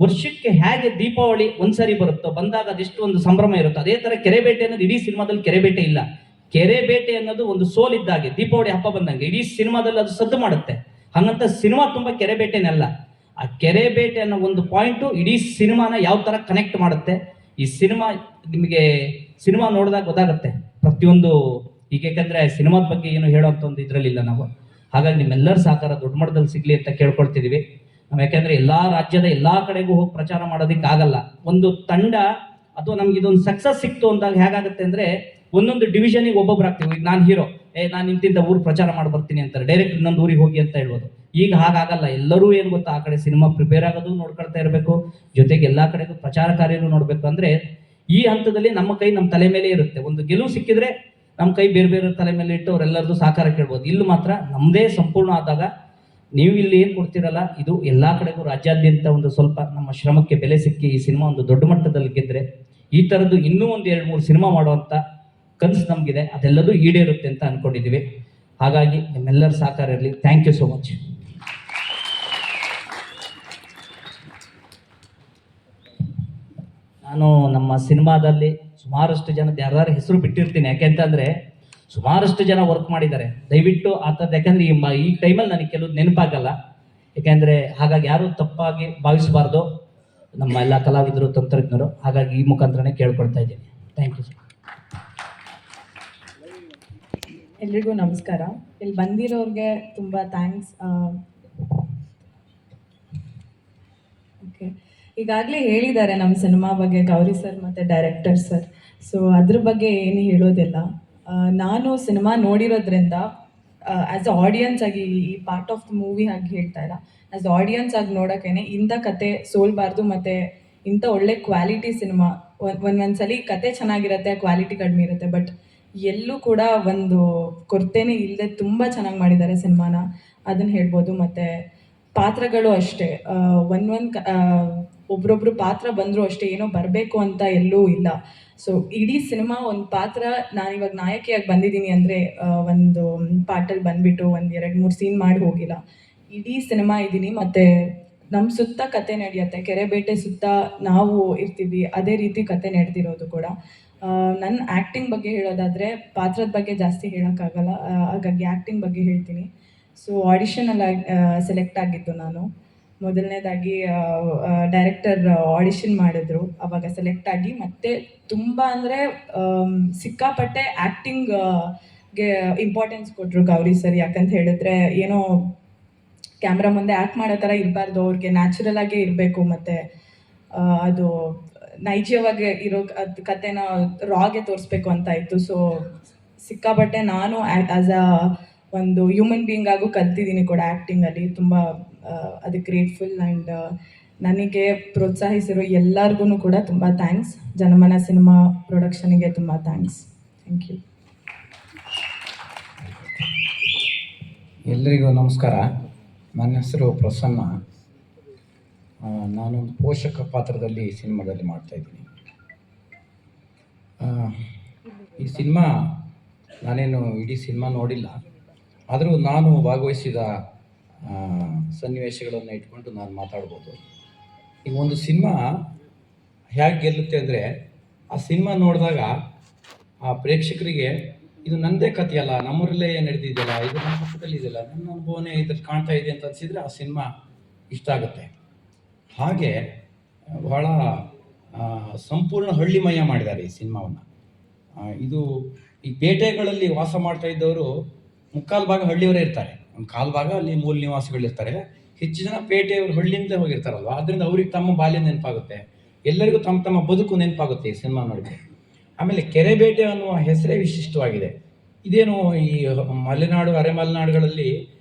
ವರ್ಷಕ್ಕೆ ಹೇಗೆ ದೀಪಾವಳಿ ಒಂದ್ಸರಿ ಬರುತ್ತೋ, ಬಂದಾಗ ಅದೆಷ್ಟು ಒಂದು ಸಂಭ್ರಮ ಇರುತ್ತೋ, ಅದೇ ತರ ಕೆರೆ ಬೇಟೆ ಅನ್ನೋದು ಇಡೀ ಸಿನಿಮಾದಲ್ಲಿ ಕೆರೆ ಬೇಟೆ ಇಲ್ಲ. ಕೆರೆ ಬೇಟೆ ಅನ್ನೋದು ಒಂದು ಸೋಲ್ ಇದ್ದಾಗೆ, ದೀಪಾವಳಿ ಹಬ್ಬ ಬಂದಂಗೆ ಇಡೀ ಸಿನಿಮಾದಲ್ಲಿ ಅದು ಸದ್ದು ಮಾಡುತ್ತೆ. ಹಂಗಂತ ಸಿನಿಮಾ ತುಂಬಾ ಕೆರೆ ಬೇಟೆನಲ್ಲ. ಆ ಕೆರೆ ಬೇಟೆ ಅನ್ನೋ ಒಂದು ಪಾಯಿಂಟು ಇಡೀ ಸಿನಿಮಾನ ಯಾವ ತರ ಕನೆಕ್ಟ್ ಮಾಡುತ್ತೆ. ಈ ಸಿನಿಮಾ ನಿಮಗೆ ಸಿನಿಮಾ ನೋಡಿದಾಗ ಗೊತ್ತಾಗುತ್ತೆ ಪ್ರತಿಯೊಂದು. ಈಗ ಯಾಕಂದ್ರೆ ಸಿನಿಮಾದ ಬಗ್ಗೆ ಏನು ಹೇಳೋಂಥ ಒಂದು ಇದ್ರಲ್ಲಿಲ್ಲ ನಾವು. ಹಾಗಾಗಿ ನಿಮ್ಮೆಲ್ಲರ ಸಹಕಾರ ದೊಡ್ಡ ಮಟ್ಟದಲ್ಲಿ ಸಿಗ್ಲಿ ಅಂತ ಕೇಳ್ಕೊಳ್ತಿದೀವಿ ನಾವು. ಯಾಕಂದ್ರೆ ಎಲ್ಲಾ ರಾಜ್ಯದ ಎಲ್ಲಾ ಕಡೆಗೂ ಹೋಗಿ ಪ್ರಚಾರ ಮಾಡೋದಿಕ್ ಆಗಲ್ಲ. ಒಂದು ತಂಡ ಅಥವಾ ನಮ್ಗೆ ಇದೊಂದು ಸಕ್ಸಸ್ ಸಿಕ್ತು ಅಂದಾಗ ಹೇಗಾಗುತ್ತೆ ಅಂದ್ರೆ, ಒಂದೊಂದು ಡಿವಿಷನ್ಗೆ ಒಬ್ಬೊಬ್ರು ಆಗ್ತೀವಿ. ಈಗ ನಾನು ಹೀರೋ, ನಾನು ಇಂತಿಂತ ಊರು ಪ್ರಚಾರ ಮಾಡಿ ಬರ್ತೀನಿ ಅಂತಾರೆ, ಡೈರೆಕ್ಟ್ ಇನ್ನೊಂದು ಊರಿಗೆ ಹೋಗಿ ಅಂತ ಹೇಳ್ಬೋದು. ಈಗ ಹಾಗಾಗಲ್ಲ. ಎಲ್ಲರೂ ಏನ್ ಗೊತ್ತಾ, ಆ ಕಡೆ ಸಿನಿಮಾ ಪ್ರಿಪೇರ್ ಆಗೋದು ನೋಡ್ಕೊಳ್ತಾ ಇರಬೇಕು, ಜೊತೆಗೆ ಎಲ್ಲಾ ಕಡೆಗೂ ಪ್ರಚಾರ ಕಾರ್ಯನೂ ನೋಡ್ಬೇಕು. ಅಂದ್ರೆ ಈ ಹಂತದಲ್ಲಿ ನಮ್ಮ ಕೈ ನಮ್ಮ ತಲೆ ಮೇಲೆ ಇರುತ್ತೆ. ಒಂದು ಗೆಲುವು ಸಿಕ್ಕಿದ್ರೆ ನಮ್ಮ ಕೈ ಬೇರೆ ಬೇರೆ ತಲೆ ಮೇಲೆ ಇಟ್ಟು ಅವರೆಲ್ಲರದು ಸಹಕಾರ ಕೇಳ್ಬೋದು. ಇಲ್ಲಿ ಮಾತ್ರ ನಮ್ಮದೇ ಸಂಪೂರ್ಣ ಆದಾಗ ನೀವು ಇಲ್ಲಿ ಏನು ಕೊಡ್ತಿರಲ್ಲ, ಇದು ಎಲ್ಲಾ ಕಡೆಗೂ ರಾಜ್ಯಾದ್ಯಂತ ಒಂದು ಸ್ವಲ್ಪ ನಮ್ಮ ಶ್ರಮಕ್ಕೆ ಬೆಲೆ ಸಿಕ್ಕಿ ಈ ಸಿನಿಮಾ ಒಂದು ದೊಡ್ಡ ಮಟ್ಟದಲ್ಲಿ ಗೆದ್ರೆ, ಈ ತರದ್ದು ಇನ್ನೂ ಒಂದು 2-3 ಸಿನಿಮಾ ಮಾಡುವಂತ ಕನಸು ನಮಗಿದೆ. ಅದೆಲ್ಲದೂ ಈಡೇರುತ್ತೆ ಅಂತ ಅನ್ಕೊಂಡಿದೀವಿ. ಹಾಗಾಗಿ ನಿಮ್ಮೆಲ್ಲರ ಸಹಕಾರ ಇರಲಿ. Thank you so much. ನಾನು ನಮ್ಮ ಸಿನಿಮಾದಲ್ಲಿ ಸುಮಾರಷ್ಟು ಜನದ ಯಾರ್ಯಾರ ಹೆಸರು ಬಿಟ್ಟಿರ್ತೀನಿ, ಯಾಕೆಂತಂದ್ರೆ ಸುಮಾರಷ್ಟು ಜನ ವರ್ಕ್ ಮಾಡಿದ್ದಾರೆ. ದಯವಿಟ್ಟು ಆ ಥರದ್ದು, ಯಾಕಂದ್ರೆ ಈ ಟೈಮಲ್ಲಿ ನನಗೆ ಕೆಲವು ನೆನಪಾಗಲ್ಲ. ಯಾಕೆಂದ್ರೆ ಹಾಗಾಗಿ ಯಾರು ತಪ್ಪಾಗಿ ಭಾವಿಸಬಾರ್ದು, ನಮ್ಮ ಎಲ್ಲ ಕಲಾವಿದರು, ತಂತ್ರಜ್ಞರು. ಹಾಗಾಗಿ ಈ ಮುಖಾಂತರನೇ ಕೇಳ್ಕೊಳ್ತಾ ಇದ್ದೀನಿ. Thank you. ಎಲ್ರಿಗೂ ನಮಸ್ಕಾರ. ಇಲ್ಲಿ ಬಂದಿರೋರಿಗೆ ತುಂಬ ಥ್ಯಾಂಕ್ಸ್. ಓಕೆ, ಈಗಾಗಲೇ ಹೇಳಿದ್ದಾರೆ ನಮ್ಮ ಸಿನಿಮಾ ಬಗ್ಗೆ ಗೌರಿ ಸರ್ ಮತ್ತು ಡೈರೆಕ್ಟರ್ ಸರ್. ಸೊ ಅದ್ರ ಬಗ್ಗೆ ಏನು ಹೇಳೋದಿಲ್ಲ. ನಾನು ಸಿನಿಮಾ ನೋಡಿರೋದ್ರಿಂದ ಆ್ಯಸ್ ಅ ಆಡಿಯನ್ಸ್ ಆಗಿ, ಈ ಪಾರ್ಟ್ ಆಫ್ ದ ಮೂವಿ ಆಗಿ ಹೇಳ್ತಾ ಇಲ್ಲ, ಆ್ಯಸ್ ಆಡಿಯನ್ಸ್ ಆಗಿ ನೋಡೋಕ್ಕೇನೆ ಇಂಥ ಕತೆ ಸೋಲ್ಬಾರ್ದು. ಮತ್ತು ಇಂಥ ಒಳ್ಳೆ ಕ್ವಾಲಿಟಿ ಸಿನಿಮಾ, ಒಂದೊಂದ್ಸಲಿ ಕತೆ ಚೆನ್ನಾಗಿರುತ್ತೆ, ಕ್ವಾಲಿಟಿ ಕಡಿಮೆ ಇರುತ್ತೆ, ಬಟ್ ಎಲ್ಲೂ ಕೂಡ ಒಂದು ಕೊರತೆನೇ ಇಲ್ಲದೆ ತುಂಬ ಚೆನ್ನಾಗಿ ಮಾಡಿದ್ದಾರೆ ಸಿನಿಮಾನ, ಅದನ್ನು ಹೇಳ್ಬೋದು. ಮತ್ತು ಪಾತ್ರಗಳು ಅಷ್ಟೇ, ಒಬ್ರೊಬ್ರು ಪಾತ್ರ ಬಂದರೂ ಅಷ್ಟೇ, ಏನೋ ಬರಬೇಕು ಅಂತ ಎಲ್ಲೂ ಇಲ್ಲ. ಸೊ ಇಡೀ ಸಿನಿಮಾ ಒಂದು ಪಾತ್ರ, ನಾನಿವಾಗ ನಾಯಕಿಯಾಗಿ ಬಂದಿದ್ದೀನಿ ಅಂದರೆ ಒಂದು ಪಾರ್ಟಲ್ಲಿ ಬಂದುಬಿಟ್ಟು 1-2-3 ಸೀನ್ ಮಾಡಿ ಹೋಗಿಲ್ಲ. ಇಡೀ ಸಿನಿಮಾ ಇದ್ದೀನಿ. ಮತ್ತು ನಮ್ಮ ಸುತ್ತ ಕತೆ ನಡೆಯುತ್ತೆ, ಕೆರೆ ಬೇಟೆ ಸುತ್ತ ನಾವು ಇರ್ತೀವಿ, ಅದೇ ರೀತಿ ಕತೆ ನಡೆದಿರೋದು ಕೂಡ. ನನ್ನ ಆ್ಯಕ್ಟಿಂಗ್ ಬಗ್ಗೆ ಹೇಳೋದಾದರೆ, ಪಾತ್ರದ ಬಗ್ಗೆ ಜಾಸ್ತಿ ಹೇಳೋಕ್ಕಾಗಲ್ಲ, ಹಾಗಾಗಿ ಆ್ಯಕ್ಟಿಂಗ್ ಬಗ್ಗೆ ಹೇಳ್ತೀನಿ. ಸೊ ಆಡಿಷನಲ್ಲಿ ಸೆಲೆಕ್ಟ್ ಆಗಿದ್ದು ನಾನು. ಮೊದಲನೇದಾಗಿ ಡೈರೆಕ್ಟರ್ ಆಡಿಷನ್ ಮಾಡಿದ್ರು, ಆವಾಗ ಸೆಲೆಕ್ಟ್ ಆಗಿ ಮತ್ತೆ ತುಂಬ ಅಂದರೆ ಸಿಕ್ಕಾಪಟ್ಟೆ ಆ್ಯಕ್ಟಿಂಗ್ಗೆ ಇಂಪಾರ್ಟೆನ್ಸ್ ಕೊಟ್ಟರು ಗೌರಿ ಸರ್. ಯಾಕಂತ ಹೇಳಿದ್ರೆ, ಏನೋ ಕ್ಯಾಮ್ರಾ ಮುಂದೆ ಆ್ಯಕ್ಟ್ ಮಾಡೋ ಥರ ಇರಬಾರ್ದು, ಅವ್ರಿಗೆ ನ್ಯಾಚುರಲ್ ಆಗೇ ಇರಬೇಕು. ಮತ್ತು ಅದು ನೈಜವಾಗಿ ಇರೋ ಕತೆನ ರಾಗೆ ತೋರಿಸ್ಬೇಕು ಅಂತ ಇತ್ತು. ಸೊ ಸಿಕ್ಕಾಪಟ್ಟೆ ನಾನು ಆ್ಯಸ್ ಅ ಒಂದು ಹ್ಯೂಮನ್ ಬೀಯಿಂಗ್ ಆಗು ಕಲ್ತಿದ್ದೀನಿ ಕೂಡ ಆ್ಯಕ್ಟಿಂಗಲ್ಲಿ. ತುಂಬ ಅದಕ್ಕೆ ಗ್ರೇಟ್ಫುಲ್. ಆ್ಯಂಡ್ ನನಗೆ ಪ್ರೋತ್ಸಾಹಿಸಿರೋ ಎಲ್ಲರಿಗೂ ಕೂಡ ತುಂಬ ಥ್ಯಾಂಕ್ಸ್. ಜನಮನ ಸಿನಿಮಾ ಪ್ರೊಡಕ್ಷನಿಗೆ ತುಂಬ ಥ್ಯಾಂಕ್ಸ್. Thank you. ಎಲ್ಲರಿಗೂ ನಮಸ್ಕಾರ. ನನ್ನ ಹೆಸರು ಪ್ರಸನ್ನ. ನಾನೊಂದು ಪೋಷಕ ಪಾತ್ರದಲ್ಲಿ ಸಿನಿಮಾದಲ್ಲಿ ಮಾಡ್ತಾಯಿದ್ದೀನಿ. ಈ ಸಿನಿಮಾ ನಾನೇನು ಇಡೀ ಸಿನಿಮಾ ನೋಡಿಲ್ಲ, ಆದರೂ ನಾನು ಭಾಗವಹಿಸಿದ ಸನ್ನಿವೇಶಗಳನ್ನು ಇಟ್ಕೊಂಡು ನಾನು ಮಾತಾಡ್ಬೋದು. ಈಗ ಒಂದು ಸಿನಿಮಾ ಹೇಗೆ ಗೆಲ್ಲುತ್ತೆ ಅಂದರೆ, ಆ ಸಿನಿಮಾ ನೋಡಿದಾಗ ಆ ಪ್ರೇಕ್ಷಕರಿಗೆ ಇದು ನನ್ನದೇ ಕಥೆಯಲ್ಲ, ನಮ್ಮೂರಲ್ಲೇ ನಡೆದಿದೆಯಲ್ಲ, ಇದು ನನ್ನ ಪಕ್ಕದಲ್ಲಿ ಇದೆಯಲ್ಲ, ನನ್ನ ಅನುಭವನೇ ಇದ್ರಲ್ಲಿ ಕಾಣ್ತಾ ಇದೆ ಅಂತ ಅನಿಸಿದರೆ ಆ ಸಿನಿಮಾ ಇಷ್ಟ ಆಗುತ್ತೆ. ಹಾಗೆ ಬಹಳ ಸಂಪೂರ್ಣ ಹಳ್ಳಿಮಯ ಮಾಡಿದ್ದಾರೆ ಈ ಸಿನಿಮಾವನ್ನು. ಇದು ಈ ಪೇಟೆಗಳಲ್ಲಿ ವಾಸ ಮಾಡ್ತಾ ಇದ್ದವರು ಮುಕ್ಕಾಲು ಭಾಗ ಹಳ್ಳಿಯವರೇ ಇರ್ತಾರೆ, ಒಂದು ಕಾಲು ಭಾಗ ಅಲ್ಲಿ ಮೂಲ ನಿವಾಸಿಗಳಿರ್ತಾರೆ. ಹೆಚ್ಚು ಜನ ಪೇಟೆಯವರು ಹಳ್ಳಿಯಿಂದಲೇ ಹೋಗಿರ್ತಾರಲ್ವ, ಅದರಿಂದ ಅವ್ರಿಗೆ ತಮ್ಮ ಬಾಲ್ಯ ನೆನಪಾಗುತ್ತೆ, ಎಲ್ಲರಿಗೂ ತಮ್ಮ ತಮ್ಮ ಬದುಕು ನೆನಪಾಗುತ್ತೆ ಈ ಸಿನಿಮಾ ನೋಡಿದ್ರೆ. ಆಮೇಲೆ ಕೆರೆ ಬೇಟೆ ಅನ್ನುವ ಹೆಸರೇ ವಿಶಿಷ್ಟವಾಗಿದೆ. ಇದೇನು ಈ ಮಲೆನಾಡು ಅರೆಮಲೆನಾಡುಗಳಲ್ಲಿ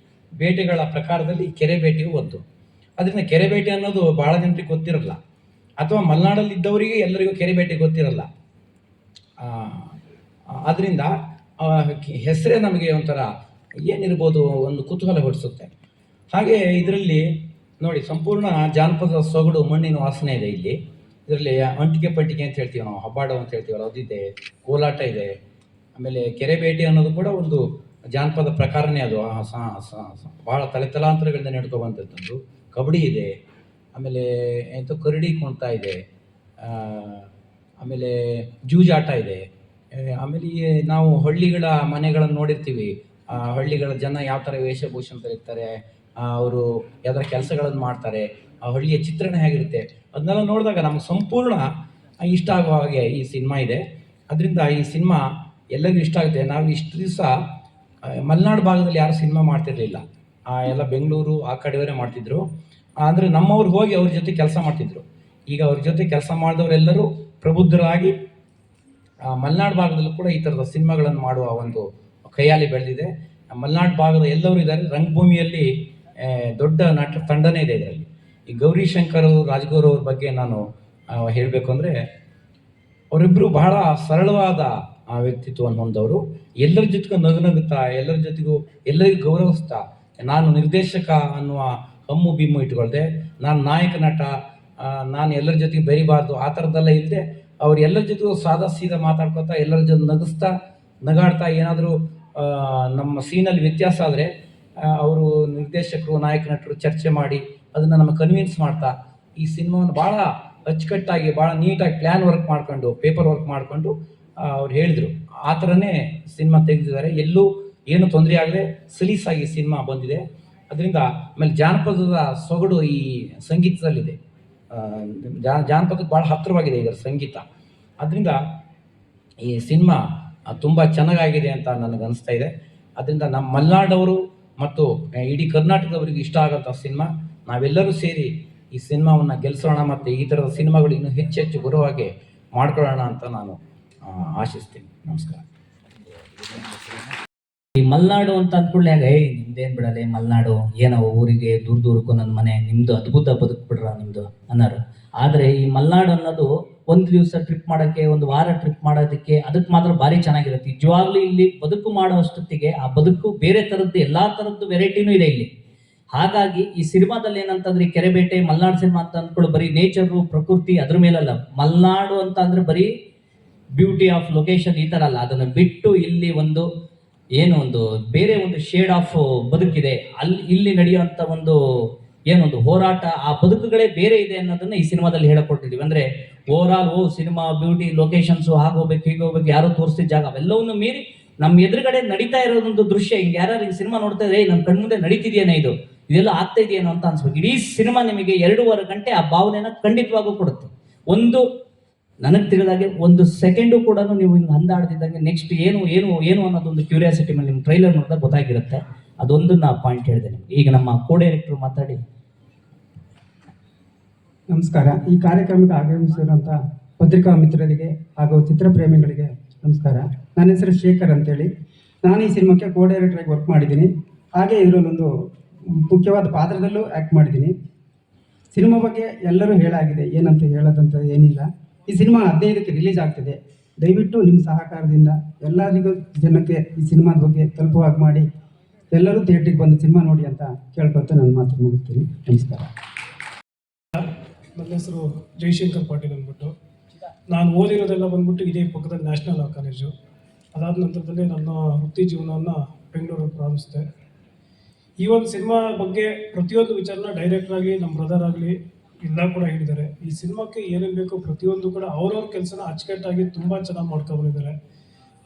ಬೇಟೆಗಳ ಪ್ರಕಾರದಲ್ಲಿ ಕೆರೆ ಬೇಟೆಯು ಒಂದು. ಅದರಿಂದ ಕೆರೆ ಬೇಟೆ ಅನ್ನೋದು ಭಾಳ ಜನರಿಗೆ ಗೊತ್ತಿರಲ್ಲ, ಅಥವಾ ಮಲೆನಾಡಲ್ಲಿ ಇದ್ದವರಿಗೆ ಎಲ್ಲರಿಗೂ ಕೆರೆ ಬೇಟೆ ಗೊತ್ತಿರಲ್ಲ. ಆದ್ದರಿಂದ ಹೆಸರೇ ನಮಗೆ ಒಂಥರ ಏನಿರ್ಬೋದು ಒಂದು ಕುತೂಹಲ ಹೊಡಿಸುತ್ತೆ. ಹಾಗೆ ಇದರಲ್ಲಿ ನೋಡಿ, ಸಂಪೂರ್ಣ ಜಾನಪದ ಸೊಗಡು, ಮಣ್ಣಿನ ವಾಸನೆ ಇದೆ ಇಲ್ಲಿ. ಇದರಲ್ಲಿ ಅಂಟಿಗೆ ಪಂಟಿಗೆ ಅಂತ ಹೇಳ್ತೀವಿ ನಾವು, ಹಬ್ಬಾಡು ಅಂತ ಹೇಳ್ತೀವಲ್ಲ ಅದಿದೆ, ಕೋಲಾಟ ಇದೆ, ಆಮೇಲೆ ಕೆರೆ ಬೇಟೆ ಅನ್ನೋದು ಕೂಡ ಒಂದು ಜಾನಪದ ಪ್ರಕಾರನೇ. ಅದು ಭಾಳ ತಲೆತಲಾಂತರಗಳಿಂದ ನಡ್ಕೊಬಂಥದ್ದು. ಕಬಡ್ಡಿ ಇದೆ, ಆಮೇಲೆ ಎಂತ ಕರಡಿ ಕುಣಿತ ಇದೆ, ಆಮೇಲೆ ಜೂಜಾಟ ಇದೆ. ಆಮೇಲೆ ನಾವು ಹಳ್ಳಿಗಳ ಮನೆಗಳನ್ನು ನೋಡಿರ್ತೀವಿ. ಹಳ್ಳಿಗಳ ಜನ ಯಾವ ಥರ ವೇಷಭೂಷಣದಲ್ಲಿರ್ತಾರೆ, ಅವರು ಯಾವ ಥರ ಕೆಲಸಗಳನ್ನು ಮಾಡ್ತಾರೆ, ಆ ಹಳ್ಳಿಯ ಚಿತ್ರಣ ಹೇಗಿರುತ್ತೆ, ಅದನ್ನೆಲ್ಲ ನೋಡಿದಾಗ ನಮ್ಗೆ ಸಂಪೂರ್ಣ ಇಷ್ಟ ಆಗುವ ಹಾಗೆ ಈ ಸಿನಿಮಾ ಇದೆ. ಅದರಿಂದ ಈ ಸಿನಿಮಾ ಎಲ್ಲರಿಗೂ ಇಷ್ಟ ಆಗುತ್ತೆ. ನಾವು ಇಷ್ಟು ದಿವಸ ಮಲೆನಾಡು ಭಾಗದಲ್ಲಿ ಯಾರು ಸಿನಿಮಾ ಮಾಡ್ತಿರ್ಲಿಲ್ಲ, ಎಲ್ಲ ಬೆಂಗಳೂರು ಆ ಕಡೆಯವರೇ ಮಾಡ್ತಿದ್ರು. ಅಂದರೆ ನಮ್ಮವ್ರು ಹೋಗಿ ಅವ್ರ ಜೊತೆ ಕೆಲಸ ಮಾಡ್ತಿದ್ರು. ಈಗ ಅವ್ರ ಜೊತೆ ಕೆಲಸ ಮಾಡಿದವರೆಲ್ಲರೂ ಪ್ರಬುದ್ಧರಾಗಿ ಮಲೆನಾಡು ಭಾಗದಲ್ಲೂ ಕೂಡ ಈ ಥರದ ಸಿನಿಮಾಗಳನ್ನು ಮಾಡುವ ಒಂದು ಕೈಯಾಲಿ ಬೆಳೆದಿದೆ. ಮಲೆನಾಡು ಭಾಗದ ಎಲ್ಲರೂ ಇದ್ದಾರೆ. ರಂಗಭೂಮಿಯಲ್ಲಿ ದೊಡ್ಡ ನಟ ತಂಡನೇ ಇದೆ ಇದರಲ್ಲಿ. ಈ ಗೌರಿ ಶಂಕರ್ ರಾಜ್ಗೌರ್ ಅವ್ರ ಬಗ್ಗೆ ನಾನು ಹೇಳಬೇಕು ಅಂದರೆ, ಅವರಿಬ್ಬರು ಬಹಳ ಸರಳವಾದ ವ್ಯಕ್ತಿತ್ವವನ್ನು ಹೊಂದವರು. ಎಲ್ಲರ ಜೊತೆಗೂ ನಗುತ್ತಾ, ಎಲ್ಲರ ಜೊತೆಗೂ ಎಲ್ಲರಿಗೂ ಗೌರವಿಸ್ತಾ, ನಾನು ನಿರ್ದೇಶಕ ಅನ್ನುವ ಹಮ್ಮು ಬಿಮ್ಮು ಇಟ್ಕೊಳ್ದೆ, ನಾನು ನಾಯಕ ನಟ, ನಾನು ಎಲ್ಲರ ಜೊತೆಗೆ ಬೆರಿಬಾರ್ದು ಆ ಥರದ್ದೆಲ್ಲ ಇಲ್ಲದೆ, ಅವ್ರು ಎಲ್ಲರ ಜೊತೆಗೂ ಸಾದಾ ಸೀದಾ ಮಾತಾಡ್ಕೊತಾ, ಎಲ್ಲರ ಜೊತೆ ನಗಿಸ್ತಾ ನಗಾಡ್ತಾ, ಏನಾದರೂ ನಮ್ಮ ಸೀನಲ್ಲಿ ವ್ಯತ್ಯಾಸ ಆದರೆ ಅವರು ನಿರ್ದೇಶಕರು ನಾಯಕ ನಟರು ಚರ್ಚೆ ಮಾಡಿ ಅದನ್ನು ನಮಗೆ ಕನ್ವಿನ್ಸ್ ಮಾಡ್ತಾ ಈ ಸಿನಿಮಾವನ್ನು ಭಾಳ ಅಚ್ಚುಕಟ್ಟಾಗಿ ಭಾಳ ನೀಟಾಗಿ ಪ್ಲ್ಯಾನ್ ವರ್ಕ್ ಮಾಡ್ಕೊಂಡು, ಪೇಪರ್ ವರ್ಕ್ ಮಾಡಿಕೊಂಡು ಅವ್ರು ಹೇಳಿದರು. ಆ ಥರನೇ ಸಿನಿಮಾ ತೆಗೆದಿದ್ದಾರೆ. ಎಲ್ಲೂ ಏನು ತೊಂದರೆ ಆಗದೆ ಸಲೀಸಾಗಿ ಸಿನಿಮಾ ಬಂದಿದೆ. ಅದರಿಂದ ಆಮೇಲೆ ಜಾನಪದದ ಸೊಗಡು ಈ ಸಂಗೀತದಲ್ಲಿದೆ. ಜಾನಪದಕ್ಕೆ ಭಾಳ ಹತ್ತಿರವಾಗಿದೆ ಇದರ ಸಂಗೀತ. ಅದರಿಂದ ಈ ಸಿನಿಮಾ ತುಂಬ ಚೆನ್ನಾಗಾಗಿದೆ ಅಂತ ನನಗೆ ಅನಿಸ್ತಾ ಇದೆ. ಅದರಿಂದ ನಮ್ಮ ಮಲೆನಾಡವರು ಮತ್ತು ಇಡೀ ಕರ್ನಾಟಕದವರಿಗೆ ಇಷ್ಟ ಆಗೋಂಥ ಸಿನಿಮಾ. ನಾವೆಲ್ಲರೂ ಸೇರಿ ಈ ಸಿನಿಮಾವನ್ನು ಗೆಲ್ಲಿಸೋಣ ಮತ್ತು ಈ ಥರದ ಸಿನಿಮಾಗಳು ಇನ್ನೂ ಹೆಚ್ಚು ಗುರುವಾಗಿ ಮಾಡ್ಕೊಳ್ಳೋಣ ಅಂತ ನಾನು ಆಶಿಸ್ತೀನಿ. ನಮಸ್ಕಾರ. ಈ ಮಲೆನಾಡು ಅಂತ ಅಂದ್ಕೊಳ್ಳಿ, ಆಗ ನಿಮ್ದೇನು ಬಿಡಲ್ಲ ಮಲೆನಾಡು, ಏನೋ ಊರಿಗೆ ದೂರಕ್ಕೂ ನನ್ನ ಮನೆ, ನಿಮ್ಮದು ಅದ್ಭುತ ಬದುಕ್ಬಿಡ್ರ ನಿಮ್ಮದು ಅನ್ನೋರು. ಆದರೆ ಈ ಮಲೆನಾಡು ಅನ್ನೋದು ಒಂದು ದಿವಸ ಟ್ರಿಪ್ ಮಾಡೋಕ್ಕೆ, ಒಂದು ವಾರ ಟ್ರಿಪ್ ಮಾಡೋದಕ್ಕೆ, ಅದಕ್ಕೆ ಮಾತ್ರ ಭಾರಿ ಚೆನ್ನಾಗಿರುತ್ತೆ. ನಿಜವಾಗ್ಲೂ ಇಲ್ಲಿ ಬದುಕು ಮಾಡೋ ಅಷ್ಟೊತ್ತಿಗೆ ಆ ಬದುಕು ಬೇರೆ ಥರದ್ದು, ಎಲ್ಲ ಥರದ್ದು ವೆರೈಟಿನೂ ಇದೆ ಇಲ್ಲಿ. ಹಾಗಾಗಿ ಈ ಸಿನಿಮಾದಲ್ಲಿ ಏನಂತಂದ್ರೆ, ಈ ಕೆರೆಬೇಟೆ ಮಲೆನಾಡು ಸಿನಿಮಾ ಅಂತ ಅಂದ್ಕೊಳ್ಳಿ, ಬರೀ ನೇಚರು ಪ್ರಕೃತಿ ಅದ್ರ ಮೇಲಲ್ಲ. ಮಲೆನಾಡು ಅಂತ ಅಂದ್ರೆ ಬರೀ ಬ್ಯೂಟಿ ಆಫ್ ಲೊಕೇಶನ್ ಈ ಥರ ಅಲ್ಲ. ಅದನ್ನು ಬಿಟ್ಟು ಇಲ್ಲಿ ಒಂದು ಏನು ಒಂದು ಬೇರೆ ಒಂದು ಶೇಡ್ ಆಫ್ ಬದುಕಿದೆ, ಇಲ್ಲಿ ನಡೆಯುವಂಥ ಒಂದು ಏನೊಂದು ಹೋರಾಟ, ಆ ಬದುಕುಗಳೇ ಬೇರೆ ಇದೆ ಅನ್ನೋದನ್ನ ಈ ಸಿನಿಮಾದಲ್ಲಿ ಹೇಳಿಕೊಟ್ಟಿದ್ದೀವಿ. ಅಂದ್ರೆ overall cinema beauty locations ಆಗೋಗ್ಬೇಕು ಹೀಗೋಗ್ಬೇಕು ಯಾರೋ ತೋರಿಸಿದ ಜಾಗ ಅವೆಲ್ಲವನ್ನು ಮೀರಿ ನಮ್ಮ ಎದುರುಗಡೆ ನಡೀತಾ ಇರೋದೊಂದು ದೃಶ್ಯ. ಹಿಂಗೆ ಯಾರು ಈ ಸಿನಿಮಾ ನೋಡ್ತಾ ಇದ್ರೆ ನಮ್ಮ ಕಣ್ಮುಂದೆ ನಡೀತಿದೆಯೇನೋ, ಇದೆಲ್ಲ ಆಗ್ತಾ ಇದೆಯೇನೋ ಅಂತ ಅನ್ಸ್ಬೇಕು. ಇಡೀ ಸಿನಿಮಾ ನಿಮಗೆ 2.5 ಗಂಟೆ ಆ ಭಾವನೆನ ಖಂಡಿತವಾಗೂ ಕೊಡುತ್ತೆ. ಒಂದು ನನಗೆ ತಿಳಿದಾಗೆ ಒಂದು ಸೆಕೆಂಡು ಕೂಡ ನೀವು ಹಿಂಗೆ ಅಂದಾಡ್ದಿದ್ದಂಗೆ ನೆಕ್ಸ್ಟ್ ಏನು ಏನು ಏನು ಅನ್ನೋದೊಂದು ಕ್ಯೂರಿಯಾಸಿಟಿ ಮೇಲೆ ನಿಮ್ಮ ಟ್ರೈಲರ್ ನೋಡಿದಾಗ ಗೊತ್ತಾಗಿರುತ್ತೆ. ಅದೊಂದು ನಾ ಪಾಯಿಂಟ್ ಹೇಳಿದೆ ನಿಮಗೆ. ಈಗ ನಮ್ಮ ಕೋ ಡೈರೆಕ್ಟರ್ ಮಾತಾಡಿ. ನಮಸ್ಕಾರ. ಈ ಕಾರ್ಯಕ್ರಮಕ್ಕೆ ಆಗಮಿಸಿರುವಂಥ ಪತ್ರಿಕಾ ಮಿತ್ರರಿಗೆ ಹಾಗೂ ಚಿತ್ರಪ್ರೇಮಿಗಳಿಗೆ ನಮಸ್ಕಾರ. ನನ್ನ ಹೆಸರು ಶೇಖರ್ ಅಂತೇಳಿ. ನಾನು ಈ ಸಿನಿಮಾಕ್ಕೆ ಕೋ ಡೈರೆಕ್ಟರಾಗಿ ವರ್ಕ್ ಮಾಡಿದ್ದೀನಿ. ಹಾಗೆ ಇದರಲ್ಲೊಂದು ಮುಖ್ಯವಾದ ಪಾತ್ರದಲ್ಲೂ ಆ್ಯಕ್ಟ್ ಮಾಡಿದ್ದೀನಿ. ಸಿನಿಮಾ ಬಗ್ಗೆ ಎಲ್ಲರೂ ಹೇಳಾಗಿದೆ, ಏನಂತ ಹೇಳೋದಂತ ಏನಿಲ್ಲ. ಈ ಸಿನಿಮಾ 15ಕ್ಕೆ ರಿಲೀಸ್ ಆಗ್ತಿದೆ. ದಯವಿಟ್ಟು ನಿಮ್ಮ ಸಹಕಾರದಿಂದ ಎಲ್ಲರಿಗೂ ಜನಕ್ಕೆ ಈ ಸಿನಿಮಾದ ಬಗ್ಗೆ ತಲುಪುವಾಗಿ ಮಾಡಿ ಎಲ್ಲರೂ ಥಿಯೇಟ್ರಿಗೆ ಬಂದು ಸಿನಿಮಾ ನೋಡಿ ಅಂತ ಕೇಳ್ಕೊಳ್ತಾ ನನ್ನ ಮಾತು ಮುಗಿಸ್ತೀನಿ. ನಮಸ್ಕಾರ. ನನ್ನ ಹೆಸರು ಜೈಶಂಕರ್ ಪಾಟೀಲ್ ಅಂದ್ಬಿಟ್ಟು. ನಾನು ಓದಿರೋದೆಲ್ಲ ಬಂದ್ಬಿಟ್ಟು ಇದೇ ಪಕ್ಕದಲ್ಲಿ ನ್ಯಾಷನಲ್ ಲಾ ಕಾಲೇಜು. ಅದಾದ ನಂತರದಲ್ಲಿ ನನ್ನ ವೃತ್ತಿ ಜೀವನವನ್ನು ಬೆಂಗಳೂರಲ್ಲಿ ಪ್ರಾರಂಭಿಸಿದೆ. ಈ ಒಂದು ಸಿನಿಮಾ ಬಗ್ಗೆ ಪ್ರತಿಯೊಂದು ವಿಚಾರನ ಡೈರೆಕ್ಟ್ರಾಗಿ ನಮ್ಮ ಬ್ರದರ್ ಆಗಲಿ ಎಲ್ಲ ಕೂಡ ಹೇಳಿದ್ದಾರೆ. ಈ ಸಿನಿಮಾಕ್ಕೆ ಏನೇನು ಬೇಕು ಪ್ರತಿಯೊಂದು ಕೂಡ ಅವ್ರವ್ರ ಕೆಲಸನ ಅಚ್ಚುಕಟ್ಟಾಗಿ ತುಂಬ ಚೆನ್ನಾಗಿ ಮಾಡ್ಕೊಂಡ್ಬಂದಿದ್ದಾರೆ.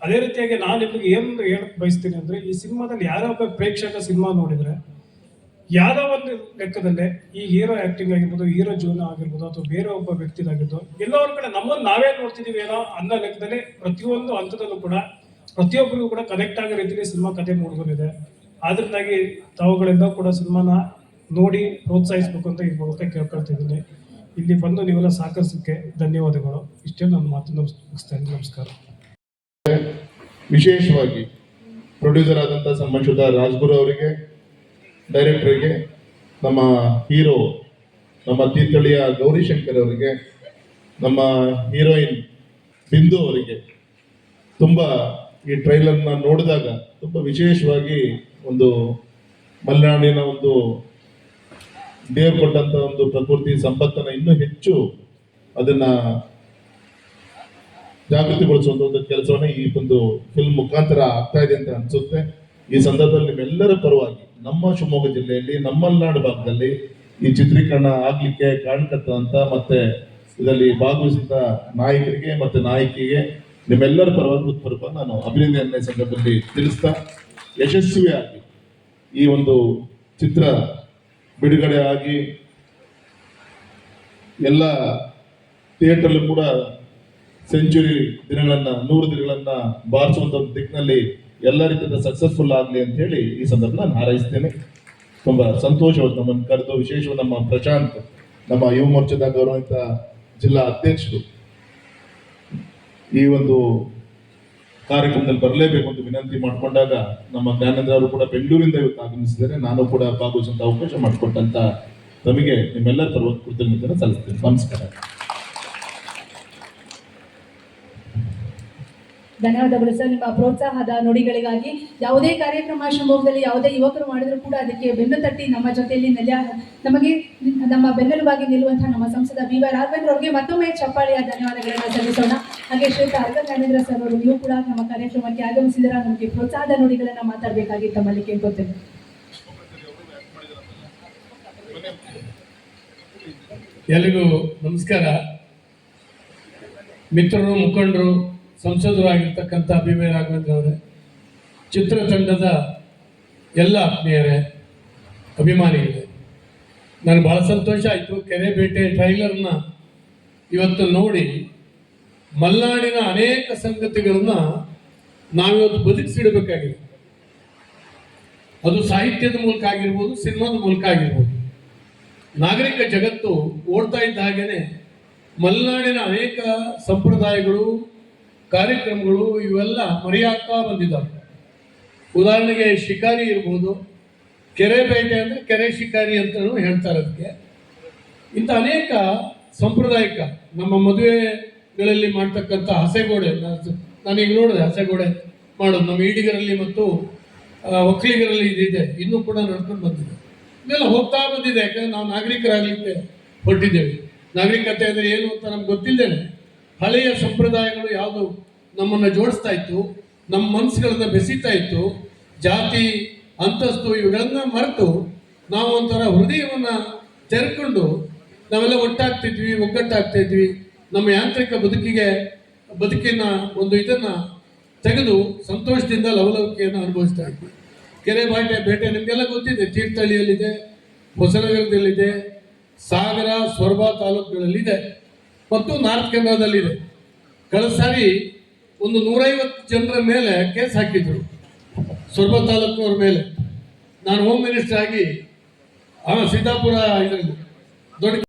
ಅದೇ ರೀತಿಯಾಗಿ ನಾನು ನಿಮಗೆ ಏನು ಹೇಳಕ್ಕೆ ಬಯಸ್ತೀನಿ ಅಂದರೆ, ಈ ಸಿನಿಮಾದಲ್ಲಿ ಯಾರೋ ಒಬ್ಬ ಪ್ರೇಕ್ಷಕ ಸಿನಿಮಾ ನೋಡಿದರೆ ಯಾವುದೋ ಒಂದು ಲೆಕ್ಕದಲ್ಲೇ ಈ ಹೀರೋ ಆ್ಯಕ್ಟಿಂಗ್ ಆಗಿರ್ಬೋದು, ಹೀರೋ ಜೀವನ ಆಗಿರ್ಬೋದು, ಅಥವಾ ಬೇರೆ ಒಬ್ಬ ವ್ಯಕ್ತಿದಾಗಿರ್ಬೋದು, ಎಲ್ಲರ ಕಡೆ ನಮ್ಮನ್ನು ನಾವೇ ನೋಡ್ತಿದ್ದೀವಿ ಏನೋ ಅನ್ನೋ ಲೆಕ್ಕದಲ್ಲಿ ಪ್ರತಿಯೊಂದು ಹಂತದಲ್ಲೂ ಕೂಡ ಪ್ರತಿಯೊಬ್ಬರಿಗೂ ಕೂಡ ಕನೆಕ್ಟ್ ಆಗೋ ರೀತಿಯಲ್ಲಿ ಸಿನಿಮಾ ಕಥೆ ಮೂಡಿಬಂದಿದೆ. ಆದ್ರಿಂದಾಗಿ ತಾವುಗಳೆಲ್ಲ ಕೂಡ ಸಿನಿಮಾನ ನೋಡಿ ಪ್ರೋತ್ಸಾಹಿಸಬೇಕು ಅಂತ ಈ ಮೂಲಕ ಕೇಳ್ಕೊಳ್ತಿದ್ದೀನಿ. ಇಲ್ಲಿ ಬಂದು ನೀವೆಲ್ಲ ಸಹಕರಿಸೋಕ್ಕೆ ಧನ್ಯವಾದಗಳು. ಇಷ್ಟೇ ನನ್ನ ಮಾತನ್ನು ಮುಗಿಸ್ತೇನೆ. ನಮಸ್ಕಾರ. ವಿಶೇಷವಾಗಿ ಪ್ರೊಡ್ಯೂಸರ್ ಆದಂಥ ಸನ್ಮಾನ್ಯುತ ರಾಜ್ಗುರು ಅವರಿಗೆ, ಡೈರೆಕ್ಟರ್ಗೆ, ನಮ್ಮ ಹೀರೋ ನಮ್ಮ ತೀರ್ಥಹಳ್ಳಿಯ ಗೌರಿಶಂಕರ್ ಅವರಿಗೆ, ನಮ್ಮ ಹೀರೋಯಿನ್ ಬಿಂದು ಅವರಿಗೆ ತುಂಬ ಈ ಟ್ರೈಲರ್ನ ನೋಡಿದಾಗ ತುಂಬ ವಿಶೇಷವಾಗಿ ಒಂದು ಮಲೆನಾಡಿನ ಒಂದು ದೇವ್ರು ಕೊಟ್ಟಂತ ಒಂದು ಪ್ರಕೃತಿ ಸಂಪತ್ತನ್ನು ಇನ್ನೂ ಹೆಚ್ಚು ಅದನ್ನ ಜಾಗೃತಿಗೊಳಿಸುವಂತ ಒಂದು ಕೆಲಸವನ್ನ ಈ ಒಂದು ಫಿಲ್ಮ್ ಮುಖಾಂತರ ಆಗ್ತಾ ಇದೆ ಅಂತ ಅನ್ಸುತ್ತೆ. ಈ ಸಂದರ್ಭದಲ್ಲಿ ನಿಮ್ಮೆಲ್ಲರ ಪರವಾಗಿ ನಮ್ಮ ಶಿವಮೊಗ್ಗ ಜಿಲ್ಲೆಯಲ್ಲಿ ನಮ್ಮ ಮಲೆನಾಡು ಭಾಗದಲ್ಲಿ ಈ ಚಿತ್ರೀಕರಣ ಆಗ್ಲಿಕ್ಕೆ ಕಾರಣಕರ್ತಂತ ಮತ್ತೆ ಇದರಲ್ಲಿ ಭಾಗವಹಿಸಿದ ನಾಯಕರಿಗೆ ಮತ್ತೆ ನಾಯಕಿಗೆ ನಿಮ್ಮೆಲ್ಲರ ಪರವಾಗಿ ಹೃತ್ಪೂರ್ವಕ ನಾನು ಅಭಿನಂದನೆ ಸಂದರ್ಭದಲ್ಲಿ ತಿಳಿಸ್ತಾ, ಯಶಸ್ವಿಯಾಗಿ ಈ ಒಂದು ಚಿತ್ರ ಬಿಡುಗಡೆ ಆಗಿ ಎಲ್ಲ ಥಿಯೇಟರ್ಲ್ಲೂ ಕೂಡ ಸೆಂಚುರಿ ದಿನಗಳನ್ನ 100 ದಿನಗಳನ್ನ ಬಾರಿಸುವಂತ ಒಂದು ದಿಕ್ಕಿನಲ್ಲಿ ಎಲ್ಲ ರೀತಿಯ ಸಕ್ಸಸ್ಫುಲ್ ಆಗಲಿ ಅಂತ ಹೇಳಿ ಈ ಸಂದರ್ಭ ನಾನು ಹಾರೈಸ್ತೇನೆ. ತುಂಬಾ ಸಂತೋಷವಾದ ನಮ್ಮನ್ನು ಕರೆದು, ವಿಶೇಷವಾಗಿ ನಮ್ಮ ಪ್ರಶಾಂತ್, ನಮ್ಮ ಯುವ ಮೋರ್ಚಾದ ಗೌರವಿತ ಜಿಲ್ಲಾ ಅಧ್ಯಕ್ಷರು ಈ ಒಂದು ಕಾರ್ಯಕ್ರಮದಲ್ಲಿ ಬರಲೇಬೇಕು ಅಂತ ವಿನಂತಿ ಮಾಡಿಕೊಂಡಾಗ ನಮ್ಮ ಜ್ಞಾನೇಂದ್ರ ಅವರು ಕೂಡ ಬೆಂಗಳೂರಿಂದ ಇವತ್ತು ಆಗಮಿಸಿದ್ದಾರೆ. ನಾನು ಕೂಡ ಭಾಗವಹಿಸುವಂತ ಅವಕಾಶ ಮಾಡಿಕೊಟ್ಟಂತ ತಮಗೆ ನಿಮ್ಮೆಲ್ಲರ ಪರವಾಗಿ ಕೃತಜ್ಞತೆಯನ್ನು ಸಲ್ಲಿಸ್ತೇನೆ. ನಮಸ್ಕಾರ. ಧನ್ಯವಾದಗಳು ಸರ್, ನಿಮ್ಮ ಪ್ರೋತ್ಸಾಹದ ನುಡಿಗಳಿಗಾಗಿ. ಯಾವುದೇ ಕಾರ್ಯಕ್ರಮ ಶಿವಮೊಗ್ಗದಲ್ಲಿ ಯಾವುದೇ ಯುವಕರು ಮಾಡಿದರೂ ಕೂಡ ಅದಕ್ಕೆ ಬೆನ್ನು ತಟ್ಟಿ ನಮ್ಮ ಜೊತೆಯಲ್ಲಿ ನಮಗೆ ನಮ್ಮ ಬೆನ್ನೆಲುಬಾಗಿ ನಿಲ್ಲುವಂತಹ ನಮ್ಮ ಸಂಸದ ಬಿ ವೈ ರಾಘವೇಂದ್ರ ಅವರಿಗೆ ಮತ್ತೊಮ್ಮೆ ಚಪ್ಪಾಳಿಯ ಧನ್ಯವಾದಗಳನ್ನು ಸಲ್ಲಿಸೋಣ. ಹಾಗೆ ಶ್ರೀಯುತ ಅರ್ಗ ಜ್ಞಾನೇಂದ್ರ ಸರ್ ಅವರು, ನೀವು ಕೂಡ ನಮ್ಮ ಕಾರ್ಯಕ್ರಮಕ್ಕೆ ಆಗಮಿಸಿದರ ನಮಗೆ ಪ್ರೋತ್ಸಾಹದ ನುಡಿಗಳನ್ನು ಮಾತಾಡಬೇಕಾಗಿ ತಮ್ಮಲ್ಲಿ ಕೇಳ್ಕೊತೇನೆ. ಎಲ್ಲಿಗೂ ನಮಸ್ಕಾರ. ಮಿತ್ರರು, ಮುಖಂಡರು, ಸಂಸದರು ಆಗಿರ್ತಕ್ಕಂಥ ಬಿ ವೈ ರಾಘವೇಂದ್ರ ಅವರೇ, ಚಿತ್ರತಂಡದ ಎಲ್ಲ ಆತ್ಮೀಯರೇ, ಅಭಿಮಾನಿಗಳೇ, ನನಗೆ ಭಾಳ ಸಂತೋಷ ಆಯಿತು. ಕೆರೆ ಬೇಟೆ ಟ್ರೈಲರ್ನ ಇವತ್ತು ನೋಡಿ ಮಲೆನಾಡಿನ ಅನೇಕ ಸಂಗತಿಗಳನ್ನು ನಾವಿವತ್ತು ಬದುಕಿಸಿಡಬೇಕಾಗಿದೆ. ಅದು ಸಾಹಿತ್ಯದ ಮೂಲಕ ಆಗಿರ್ಬೋದು, ಸಿನಿಮಾದ ಮೂಲಕ ಆಗಿರ್ಬೋದು. ನಾಗರಿಕ ಜಗತ್ತು ಓಡ್ತಾ ಇದ್ದ ಹಾಗೇನೆ ಮಲೆನಾಡಿನ ಅನೇಕ ಸಂಪ್ರದಾಯಗಳು, ಕಾರ್ಯಕ್ರಮಗಳು ಇವೆಲ್ಲ ಮರೆಯಾಗ್ತಾ ಬಂದಿದ್ದಾವೆ. ಉದಾಹರಣೆಗೆ ಶಿಕಾರಿ ಇರ್ಬೋದು, ಕೆರೆ ಬೇಟೆ ಅಂದರೆ ಕೆರೆ ಶಿಕಾರಿ ಅಂತಲೂ ಹೇಳ್ತಾರೆ ಅದಕ್ಕೆ. ಇಂಥ ಅನೇಕ ಸಾಂಪ್ರದಾಯಿಕ ನಮ್ಮ ಮದುವೆಗಳಲ್ಲಿ ಮಾಡ್ತಕ್ಕಂಥ ಹಸೆಗೋಡೆ, ನಾನೀಗ ನೋಡಿದೆ ಹಸೆಗೋಡೆ ಮಾಡೋದು ನಮ್ಮ ಈಡಿಗರಲ್ಲಿ ಮತ್ತು ಒಕ್ಕಲಿಗರಲ್ಲಿ ಇದಿದೆ, ಇನ್ನೂ ಕೂಡ ನಡ್ಕೊಂಡು ಬಂದಿದೆ. ಇದೆಲ್ಲ ಹೋಗ್ತಾ ಬಂದಿದೆ, ಯಾಕಂದರೆ ನಾವು ನಾಗರಿಕರಾಗಲಿಕ್ಕೆ ಹೊರಟಿದ್ದೇವೆ. ನಾಗರಿಕತೆ ಅಂದರೆ ಏನು ಅಂತ ನಮ್ಗೆ ಗೊತ್ತಿಲ್ಲದೇನೆ ಹಳೆಯ ಸಂಪ್ರದಾಯಗಳು ಯಾವುದು ನಮ್ಮನ್ನು ಜೋಡಿಸ್ತಾ ಇತ್ತು, ನಮ್ಮ ಮನಸ್ಸುಗಳನ್ನು ಬೆಸೀತಾ ಇತ್ತು. ಜಾತಿ, ಅಂತಸ್ತು ಇವುಗಳನ್ನ ಮರೆತು ನಾವು ಒಂಥರ ಹೃದಯವನ್ನು ತೆರೆಕೊಂಡು ನಾವೆಲ್ಲ ಒಟ್ಟಾಗ್ತಿದ್ವಿ, ಒಗ್ಗಟ್ಟಾಗ್ತಾಯಿದ್ವಿ. ನಮ್ಮ ಯಾಂತ್ರಿಕ ಬದುಕಿನ ಒಂದು ಇದನ್ನು ತೆಗೆದು ಸಂತೋಷದಿಂದ ಲವಲವಿಕೆಯನ್ನು ಅನುಭವಿಸ್ತಾ ಇದ್ವಿ. ಕೆರೆ ಬೇಟೆ ನಿಮಗೆಲ್ಲ ಗೊತ್ತಿದೆ. ತೀರ್ಥಹಳ್ಳಿಯಲ್ಲಿದೆ, ಹೊಸನಗರದಲ್ಲಿದೆ, ಸಾಗರ, ಸೊರಬ ತಾಲೂಕುಗಳಲ್ಲಿದೆ ಮತ್ತು ನಾರ್ತ್ ಕೆನಡಾದಲ್ಲಿದೆ. ಕಳೆದ ಸಾರಿ ಒಂದು 150 ಜನರ ಮೇಲೆ ಕೇಸ್ ಹಾಕಿದ್ರು ಸೊರಬ ತಾಲೂಕಿನವ್ರ ಮೇಲೆ. ನಾನು ಹೋಮ್ ಮಿನಿಸ್ಟರ್ ಆಗಿ ಸಿದ್ದಾಪುರ ಇದರಲ್ಲಿ ದೊಡ್ಡ